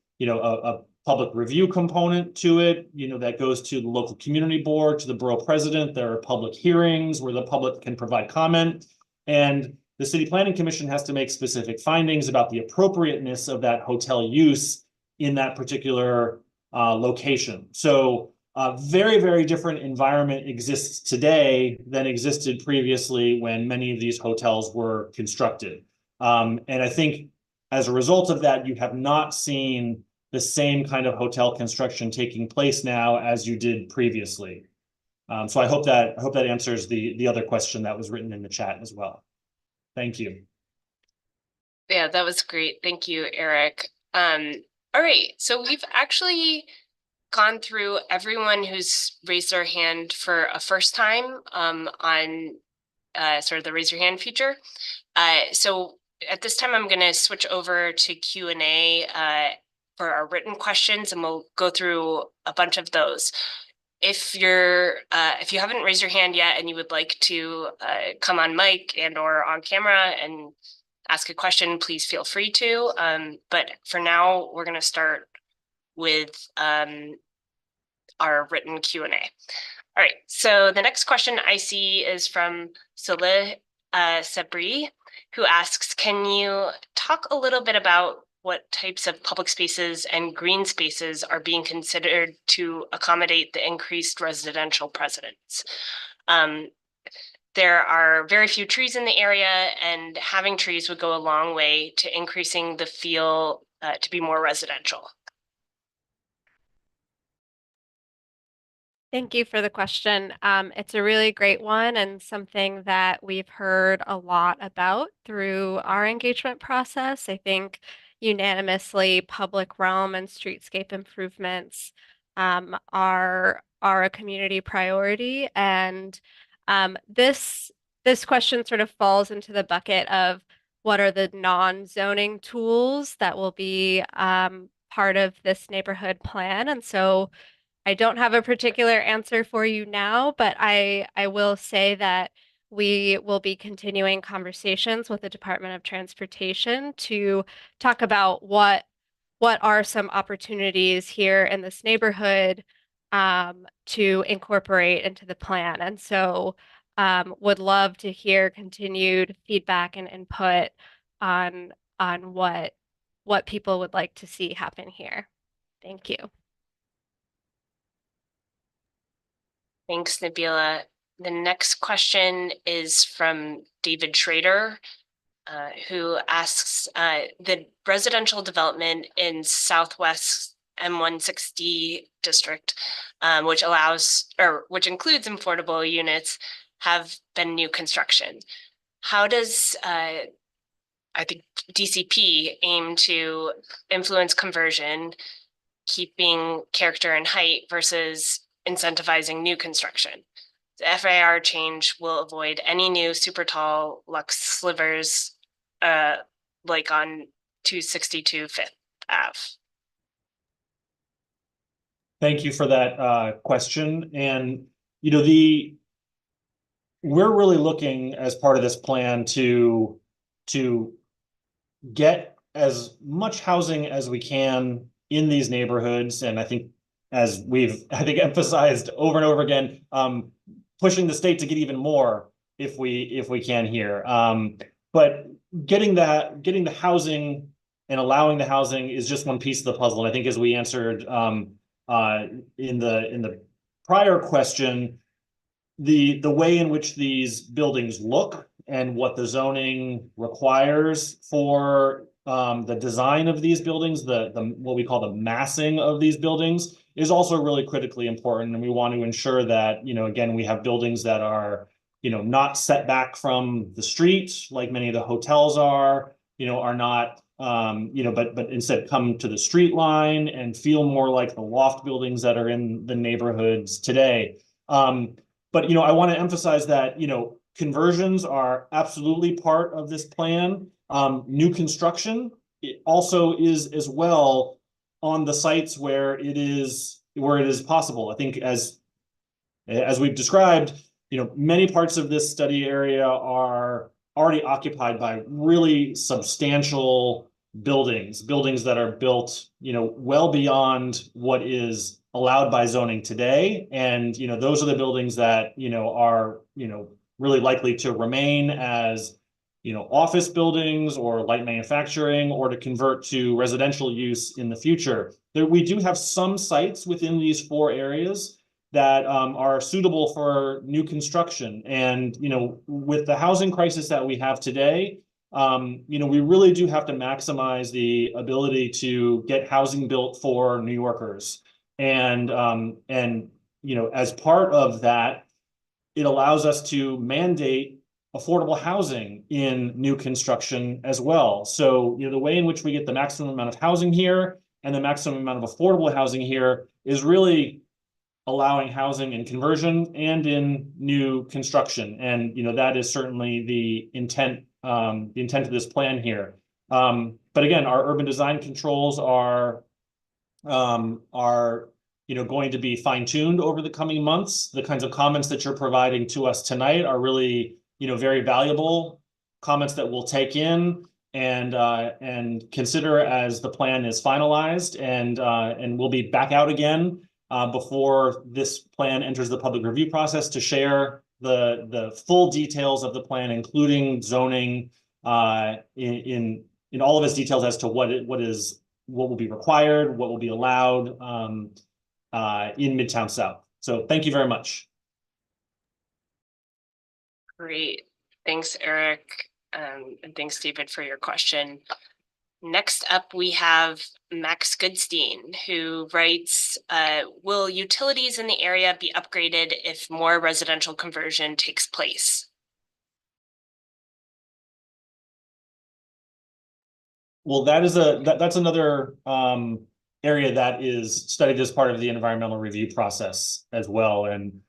A: public review component to it, that goes to the local community board, to the borough president. There are public hearings where the public can provide comment, and the City Planning Commission has to make specific findings about the appropriateness of that hotel use in that particular location. So a very, very different environment exists today than existed previously when many of these hotels were constructed. And I think as a result of that, you have not seen the same kind of hotel construction taking place now as you did previously. So I hope that answers the other question that was written in the chat as well. Thank you.
G: Yeah, that was great. Thank you, Eric. All right, so we've actually gone through everyone who's raised their hand for a first time on sort of the raise your hand feature. So at this time, I'm going to switch over to Q&A for our written questions, and we'll go through a bunch of those. If you haven't raised your hand yet and you would like to come on mic and or on camera and ask a question, please feel free to. But for now, we're going to start with our written Q&A. All right, so the next question I see is from Saleh Sabri, who asks, can you talk a little bit about what types of public spaces and green spaces are being considered to accommodate the increased residential presence? There are very few trees in the area, and having trees would go a long way to increasing the feel to be more residential.
K: Thank you for the question. It's a really great one and something that we've heard a lot about through our engagement process. I think unanimously public realm and streetscape improvements are a community priority. And this question sort of falls into the bucket of what are the non-zoning tools that will be part of this neighborhood plan. And so I don't have a particular answer for you now, but I will say that we will be continuing conversations with the Department of Transportation to talk about what are some opportunities here in this neighborhood to incorporate into the plan. And so would love to hear continued feedback and input on what people would like to see happen here. Thank you.
G: Thanks, Nabila. The next question is from David Schrader, who asks, the residential development in Southwest M160 district, which includes affordable units, have been new construction. How does I think DCP aim to influence conversion, keeping character and height versus incentivizing new construction? The FAR change will avoid any new super tall luxe slivers like on 262 Fifth Ave.
A: Thank you for that question. And we're really looking as part of this plan to get as much housing as we can in these neighborhoods. And I think as we've emphasized over and over again, pushing the state to get even more if we can here. But getting the housing and allowing the housing is just one piece of the puzzle. And I think as we answered in the prior question, the way in which these buildings look and what the zoning requires for the design of these buildings, the what we call the massing of these buildings, is also really critically important. And we want to ensure that, again, we have buildings that are, not set back from the street like many of the hotels are not, but instead come to the street line and feel more like the loft buildings that are in the neighborhoods today. But I want to emphasize that conversions are absolutely part of this plan. New construction also is as well on the sites where it is possible. I think as we've described, many parts of this study area are already occupied by really substantial buildings that are built, well beyond what is allowed by zoning today. And, those are the buildings that, are, really likely to remain as, office buildings or light manufacturing, or to convert to residential use in the future. We do have some sites within these 4 areas that are suitable for new construction. And, with the housing crisis that we have today, we really do have to maximize the ability to get housing built for New Yorkers. And as part of that, it allows us to mandate affordable housing in new construction as well. So, the way in which we get the maximum amount of housing here and the maximum amount of affordable housing here is really allowing housing in conversion and in new construction. And, that is certainly the intent of this plan here. But again, our urban design controls are going to be fine-tuned over the coming months. The kinds of comments that you're providing to us tonight are really, very valuable comments that we'll take in and consider as the plan is finalized. And we'll be back out again before this plan enters the public review process to share the full details of the plan, including zoning in all of its details as to what will be required, what will be allowed in Midtown South. So thank you very much.
G: Great. Thanks, Eric. And thanks, David, for your question. Next up, we have Max Goodstein, who writes, will utilities in the area be upgraded if more residential conversion takes place?
A: Well, that's another area that is studied as part of the environmental review process as well. And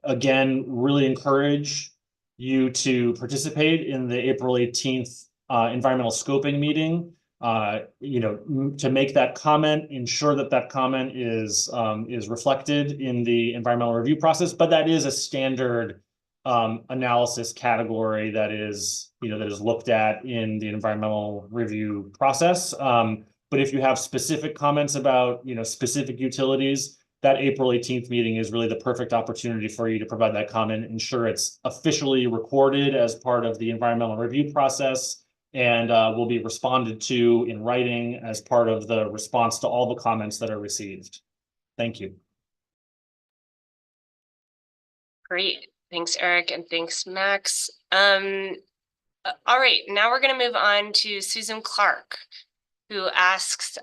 A: again, really encourage you to participate in the April 18th environmental scoping meeting. To make that comment, ensure that comment is reflected in the environmental review process. But that is a standard analysis category that is looked at in the environmental review process. But if you have specific comments about specific utilities, that April 18th meeting is really the perfect opportunity for you to provide that comment, ensure it's officially recorded as part of the environmental review process, and will be responded to in writing as part of the response to all the comments that are received. Thank you.
G: Great. Thanks, Eric, and thanks, Max. All right, now we're going to move on to Susan Clark, who asks,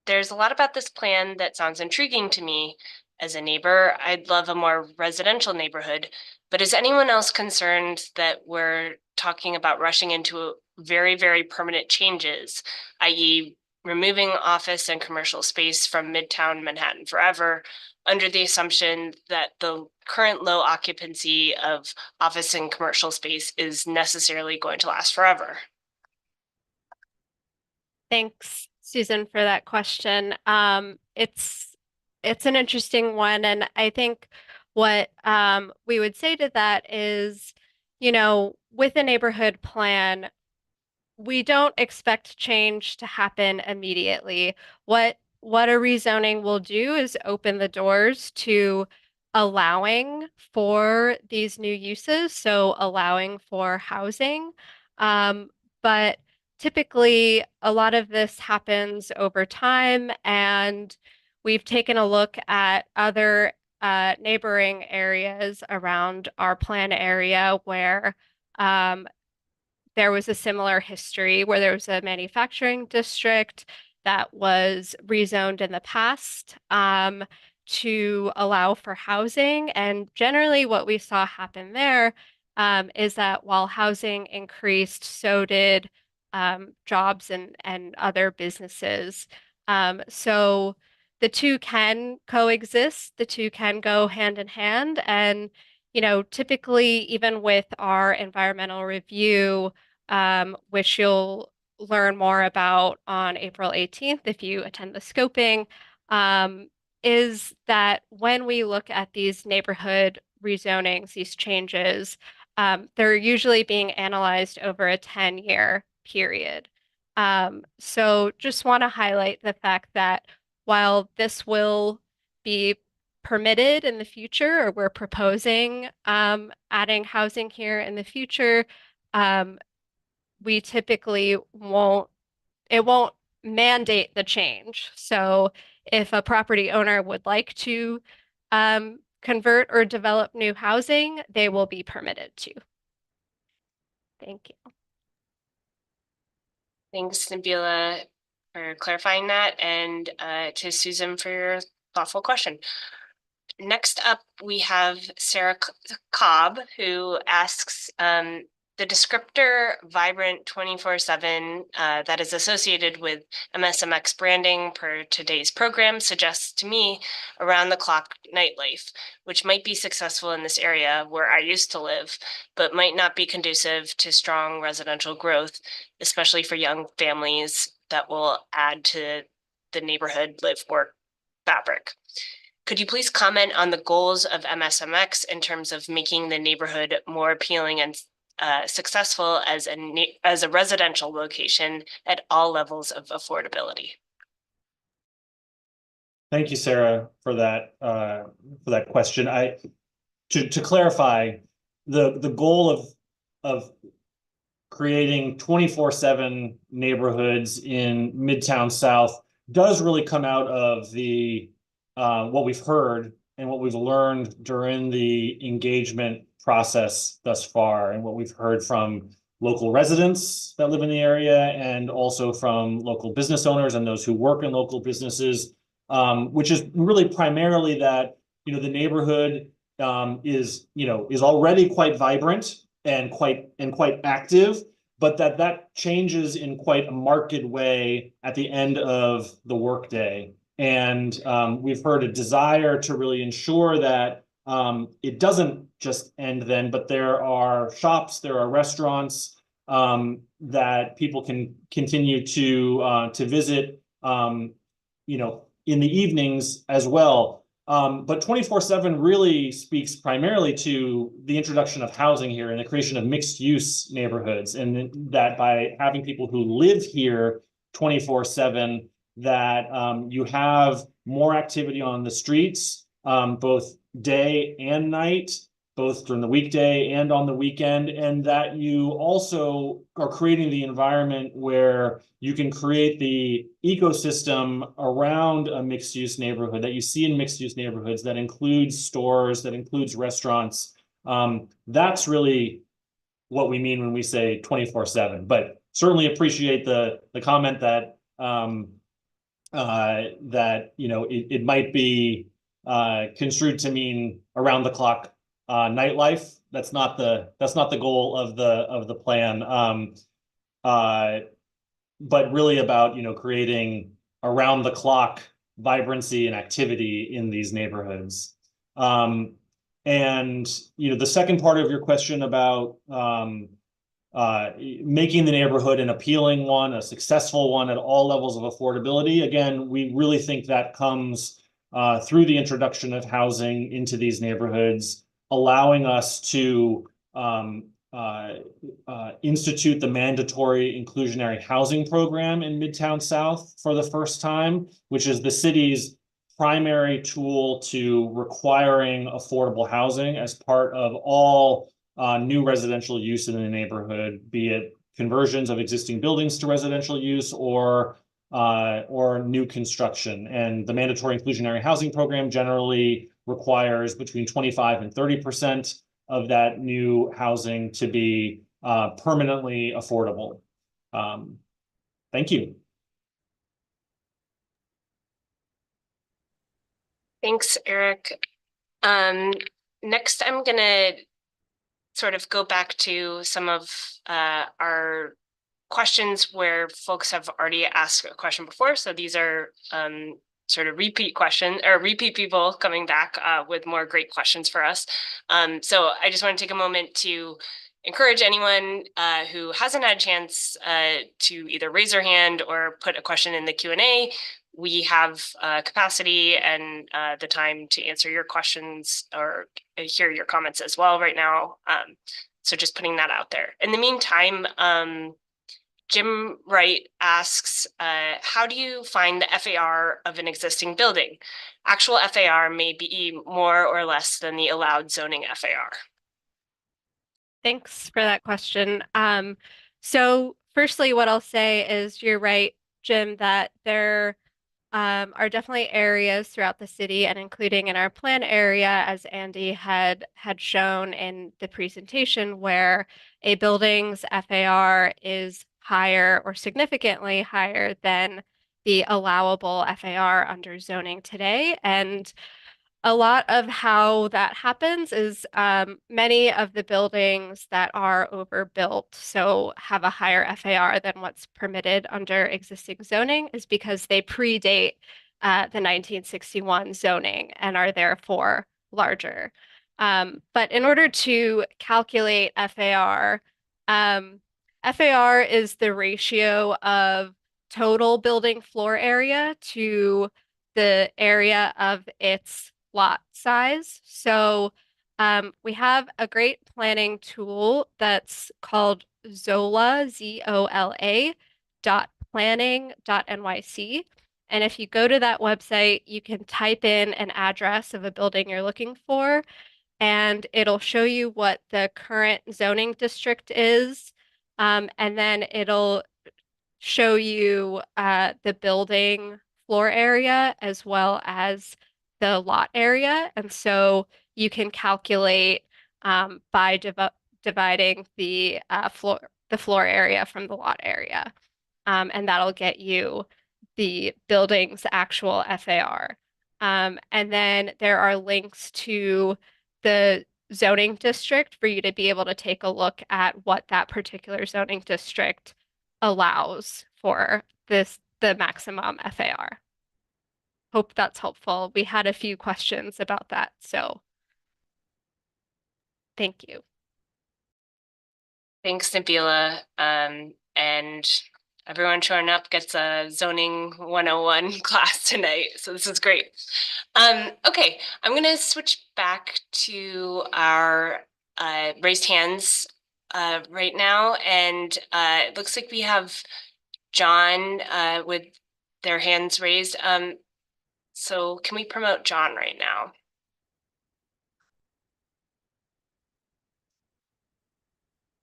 G: there's a lot about this plan that sounds intriguing to me. As a neighbor, I'd love a more residential neighborhood, but is anyone else concerned that we're talking about rushing into very, very permanent changes, i.e. removing office and commercial space from Midtown Manhattan forever, under the assumption that the current low occupancy of office and commercial space is necessarily going to last forever?
K: Thanks, Susan, for that question. It's an interesting one, and I think what we would say to that is, with a neighborhood plan, we don't expect change to happen immediately. What a rezoning will do is open the doors to allowing for these new uses, so allowing for housing. But typically, a lot of this happens over time, and we've taken a look at other neighboring areas around our plan area where there was a similar history, where there was a manufacturing district that was rezoned in the past to allow for housing. And generally, what we saw happen there is that while housing increased, so did jobs and other businesses. So the two can coexist, the two can go hand in hand. And, you know, typically, even with our environmental review, which you'll learn more about on April 18th if you attend the scoping, is that when we look at these neighborhood rezonings, these changes, they're usually being analyzed over a 10-year period. So just want to highlight the fact that while this will be permitted in the future, or we're proposing adding housing here in the future, we typically it won't mandate the change. So if a property owner would like to convert or develop new housing, they will be permitted to. Thank you.
G: Thanks, Nabila, for clarifying that, and to Susan for your thoughtful question. Next up, we have Sarah Cobb, who asks, the descriptor vibrant 24/7 that is associated with MSMX branding per today's program suggests to me around-the-clock nightlife, which might be successful in this area where I used to live, but might not be conducive to strong residential growth, especially for young families that will add to the neighborhood live-work fabric. Could you please comment on the goals of MSMX in terms of making the neighborhood more appealing and successful as a residential location at all levels of affordability?
A: Thank you, Sarah, for that question. To clarify, the goal of creating 24/7 neighborhoods in Midtown South does really come out of the what we've heard and what we've learned during the engagement process thus far, and what we've heard from local residents that live in the area, and also from local business owners and those who work in local businesses, which is really primarily that, you know, the neighborhood is already quite vibrant and quite active, but that changes in quite a marked way at the end of the workday. And we've heard a desire to really ensure that it doesn't just end then, but there are shops, there are restaurants that people can continue to visit, you know, in the evenings as well. But 24/7 really speaks primarily to the introduction of housing here and the creation of mixed-use neighborhoods, and that by having people who live here 24/7, that you have more activity on the streets, both day and night, both during the weekday and on the weekend, and that you also are creating the environment where you can create the ecosystem around a mixed-use neighborhood that you see in mixed-use neighborhoods that includes stores, that includes restaurants. That's really what we mean when we say 24/7, but certainly appreciate the comment that that, you know, it might be construed to mean around the clock nightlife. That's not the goal of the plan, but really about, you know, creating around the clock vibrancy and activity in these neighborhoods. And, you know, the second part of your question about making the neighborhood an appealing one, a successful one at all levels of affordability. Again, we really think that comes through the introduction of housing into these neighborhoods, allowing us to institute the mandatory inclusionary housing program in Midtown South for the first time, which is the city's primary tool to requiring affordable housing as part of all new residential use in the neighborhood, be it conversions of existing buildings to residential use or new construction. And the mandatory inclusionary housing program generally requires between 25 and 30% of that new housing to be permanently affordable. Thank you.
G: Thanks, Eric. Next, I'm going to sort of go back to some of our questions where folks have already asked a question before. So these are sort of repeat questions or repeat people coming back with more great questions for us. So I just want to take a moment to encourage anyone who hasn't had a chance to either raise their hand or put a question in the Q&A. We have capacity and the time to answer your questions or hear your comments as well right now. So just putting that out there. In the meantime, Jim Wright asks, how do you find the FAR of an existing building? Actual FAR may be more or less than the allowed zoning FAR.
K: Thanks for that question. So firstly, what I'll say is you're right, Jim, that there are definitely areas throughout the city and including in our plan area, as Andy had shown in the presentation, where a building's FAR is higher or significantly higher than the allowable FAR under zoning today. And a lot of how that happens is many of the buildings that are overbuilt, so have a higher FAR than what's permitted under existing zoning, is because they predate the 1961 zoning and are therefore larger. But in order to calculate FAR, FAR is the ratio of total building floor area to the area of its lot size. So we have a great planning tool that's called ZOLA, ZOLA .planning.nyc. And if you go to that website, you can type in an address of a building you're looking for, and it'll show you what the current zoning district is. And then it'll show you the building floor area as well as the lot area. And so you can calculate by dividing the floor area from the lot area. And that'll get you the building's actual FAR. And then there are links to the zoning district for you to be able to take a look at what that particular zoning district allows for the maximum FAR. Hope that's helpful. We had a few questions about that, so thank you.
G: Thanks, Nabila. And everyone showing up gets a zoning 101 class tonight, so this is great. Okay, I'm going to switch back to our raised hands right now, and it looks like we have John with their hands raised. So can we promote John right now?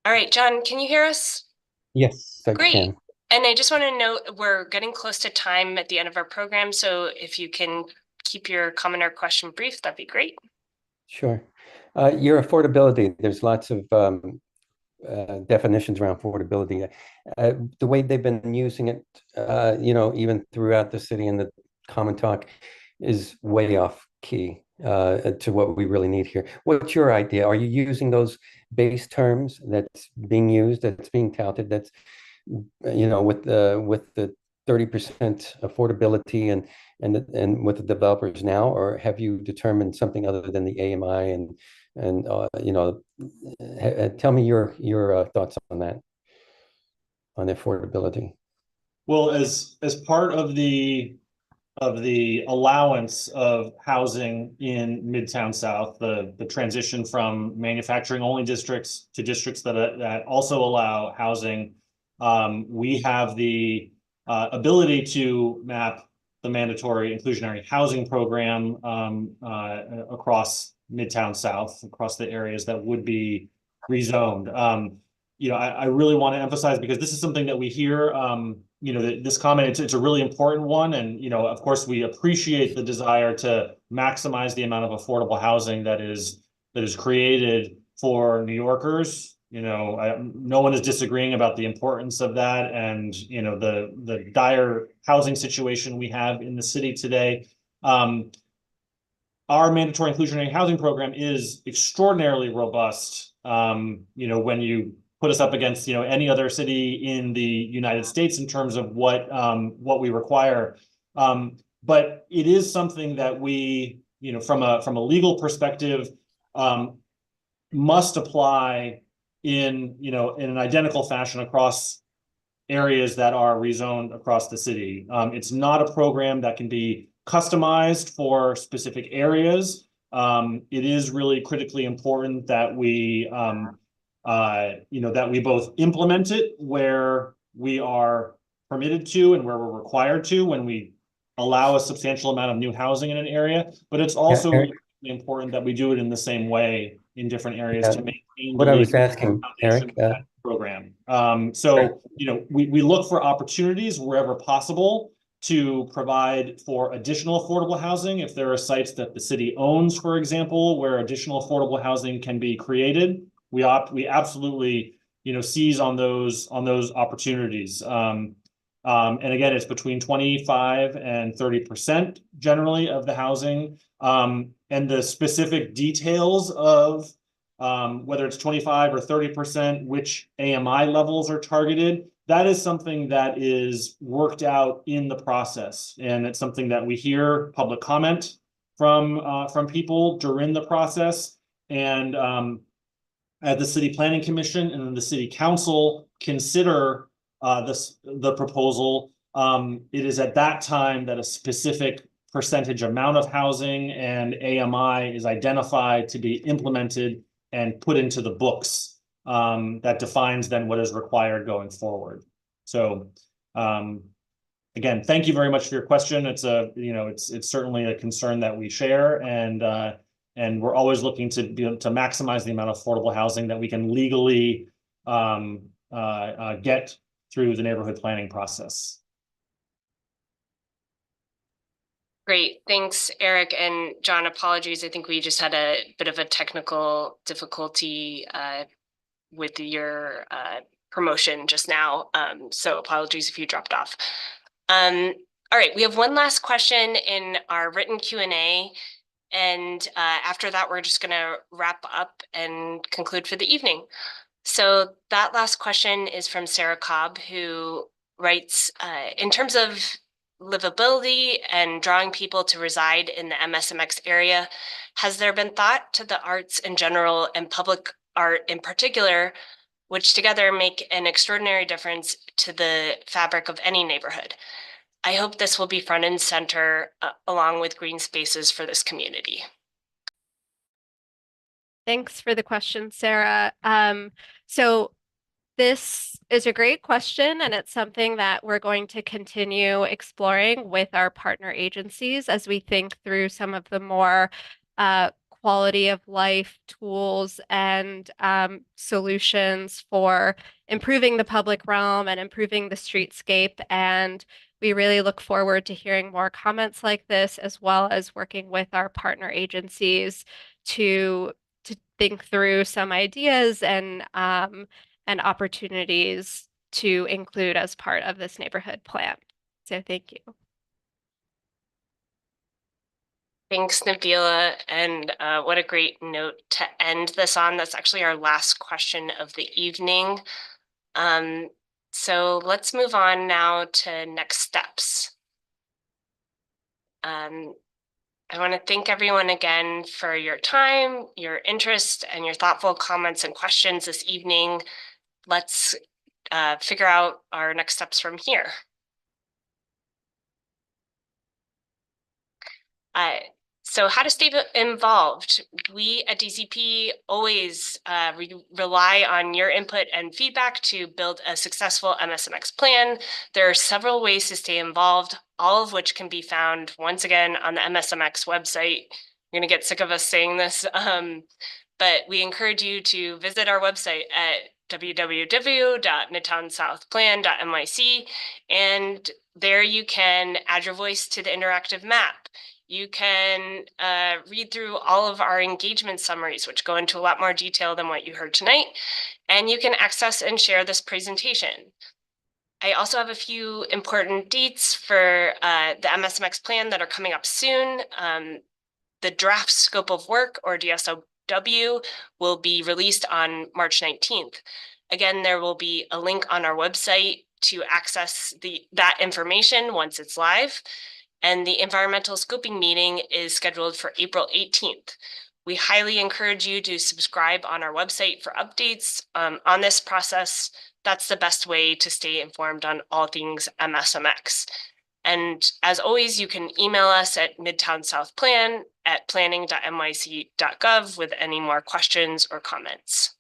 G: All right, John, can you hear us?
J: Yes, I
G: Great.
J: can.
G: And I just want to note we're getting close to time at the end of our program, so if you can keep your comment or question brief, that'd be great.
J: Sure. Your affordability, there's lots of definitions around affordability. The way they've been using it, even throughout the city and the common talk is way off key to what we really need here. What's your idea? Are you using those base terms that's being used, that's being touted, that's, with the 30% affordability and with the developers now, or have you determined something other than the AMI and tell me your thoughts on that, on affordability.
A: Well, as part of the allowance of housing in Midtown South, the transition from manufacturing only districts to districts that also allow housing, we have the ability to map the mandatory inclusionary housing program across Midtown South, across the areas that would be rezoned. I really want to emphasize, because this is something that we hear, this comment, it's a really important one. And, of course, we appreciate the desire to maximize the amount of affordable housing that is created for New Yorkers. No one is disagreeing about the importance of that, and, the dire housing situation we have in the city today. Our mandatory inclusionary housing program is extraordinarily robust. When you put us up against, any other city in the United States in terms of what we require. But it is something that we, from a legal perspective, must apply in an identical fashion across areas that are rezoned across the city. It's not a program that can be customized for specific areas. It is really critically important that we, that we both implement it where we are permitted to and where we're required to when we allow a substantial amount of new housing in an area. But it's also really important that we do it in the same way in different areas to maintain
J: what I was asking, Eric.
A: Program. So, we look for opportunities wherever possible to provide for additional affordable housing. If there are sites that the city owns, for example, where additional affordable housing can be created, we absolutely, seize on those opportunities. And again, it's between 25 and 30% generally of the housing. And the specific details of whether it's 25 or 30%, which AMI levels are targeted, that is something that is worked out in the process. And it's something that we hear public comment from people during the process. And at the City Planning Commission and then the City Council consider the proposal, it is at that time that a specific percentage amount of housing and AMI is identified to be implemented and put into the books that defines then what is required going forward. So again, thank you very much for your question. It's it's certainly a concern that we share, and we're always looking to maximize the amount of affordable housing that we can legally get through the neighborhood planning process.
G: Great, thanks, Eric and John. Apologies, I think we just had a bit of a technical difficulty with your promotion just now. So apologies if you dropped off. All right, we have one last question in our written Q&A. And after that, we're just gonna wrap up and conclude for the evening. So that last question is from Sarah Cobb, who writes, in terms of livability and drawing people to reside in the MSMX area, has there been thought to the arts in general and public art in particular, which together make an extraordinary difference to the fabric of any neighborhood? I hope this will be front and center along with green spaces for this community.
K: Thanks for the question, Sarah. So this is a great question, and it's something that we're going to continue exploring with our partner agencies as we think through some of the more quality of life tools and solutions for improving the public realm and improving the streetscape. And we really look forward to hearing more comments like this, as well as working with our partner agencies to think through some ideas and opportunities to include as part of this neighborhood plan. So thank you.
G: Thanks, Nabila. And what a great note to end this on. That's actually our last question of the evening. So let's move on now to next steps. I want to thank everyone again for your time, your interest, and your thoughtful comments and questions this evening. Let's figure out our next steps from here. So how to stay involved? We at DCP always rely on your input and feedback to build a successful MSMX plan. There are several ways to stay involved, all of which can be found once again on the MSMX website. You're gonna get sick of us saying this, but we encourage you to visit our website at www.midtownsouthplan.nyc, and there you can add your voice to the interactive map. You can read through all of our engagement summaries, which go into a lot more detail than what you heard tonight, and you can access and share this presentation. I also have a few important dates for the MSMX plan that are coming up soon. The draft scope of work, or DSOW, will be released on March 19th. Again, there will be a link on our website to access that information once it's live. And the environmental scoping meeting is scheduled for April 18th. We highly encourage you to subscribe on our website for updates on this process. That's the best way to stay informed on all things MSMX. And as always, you can email us at midtownsouthplan@planning.nyc.gov with any more questions or comments.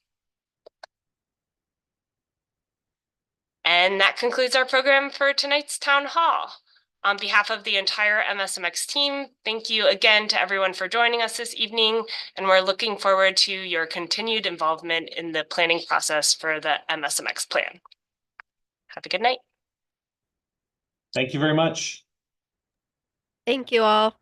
G: And that concludes our program for tonight's town hall. On behalf of the entire MSMX team, thank you again to everyone for joining us this evening, and we're looking forward to your continued involvement in the planning process for the MSMX plan. Have a good night.
A: Thank you very much.
K: Thank you all.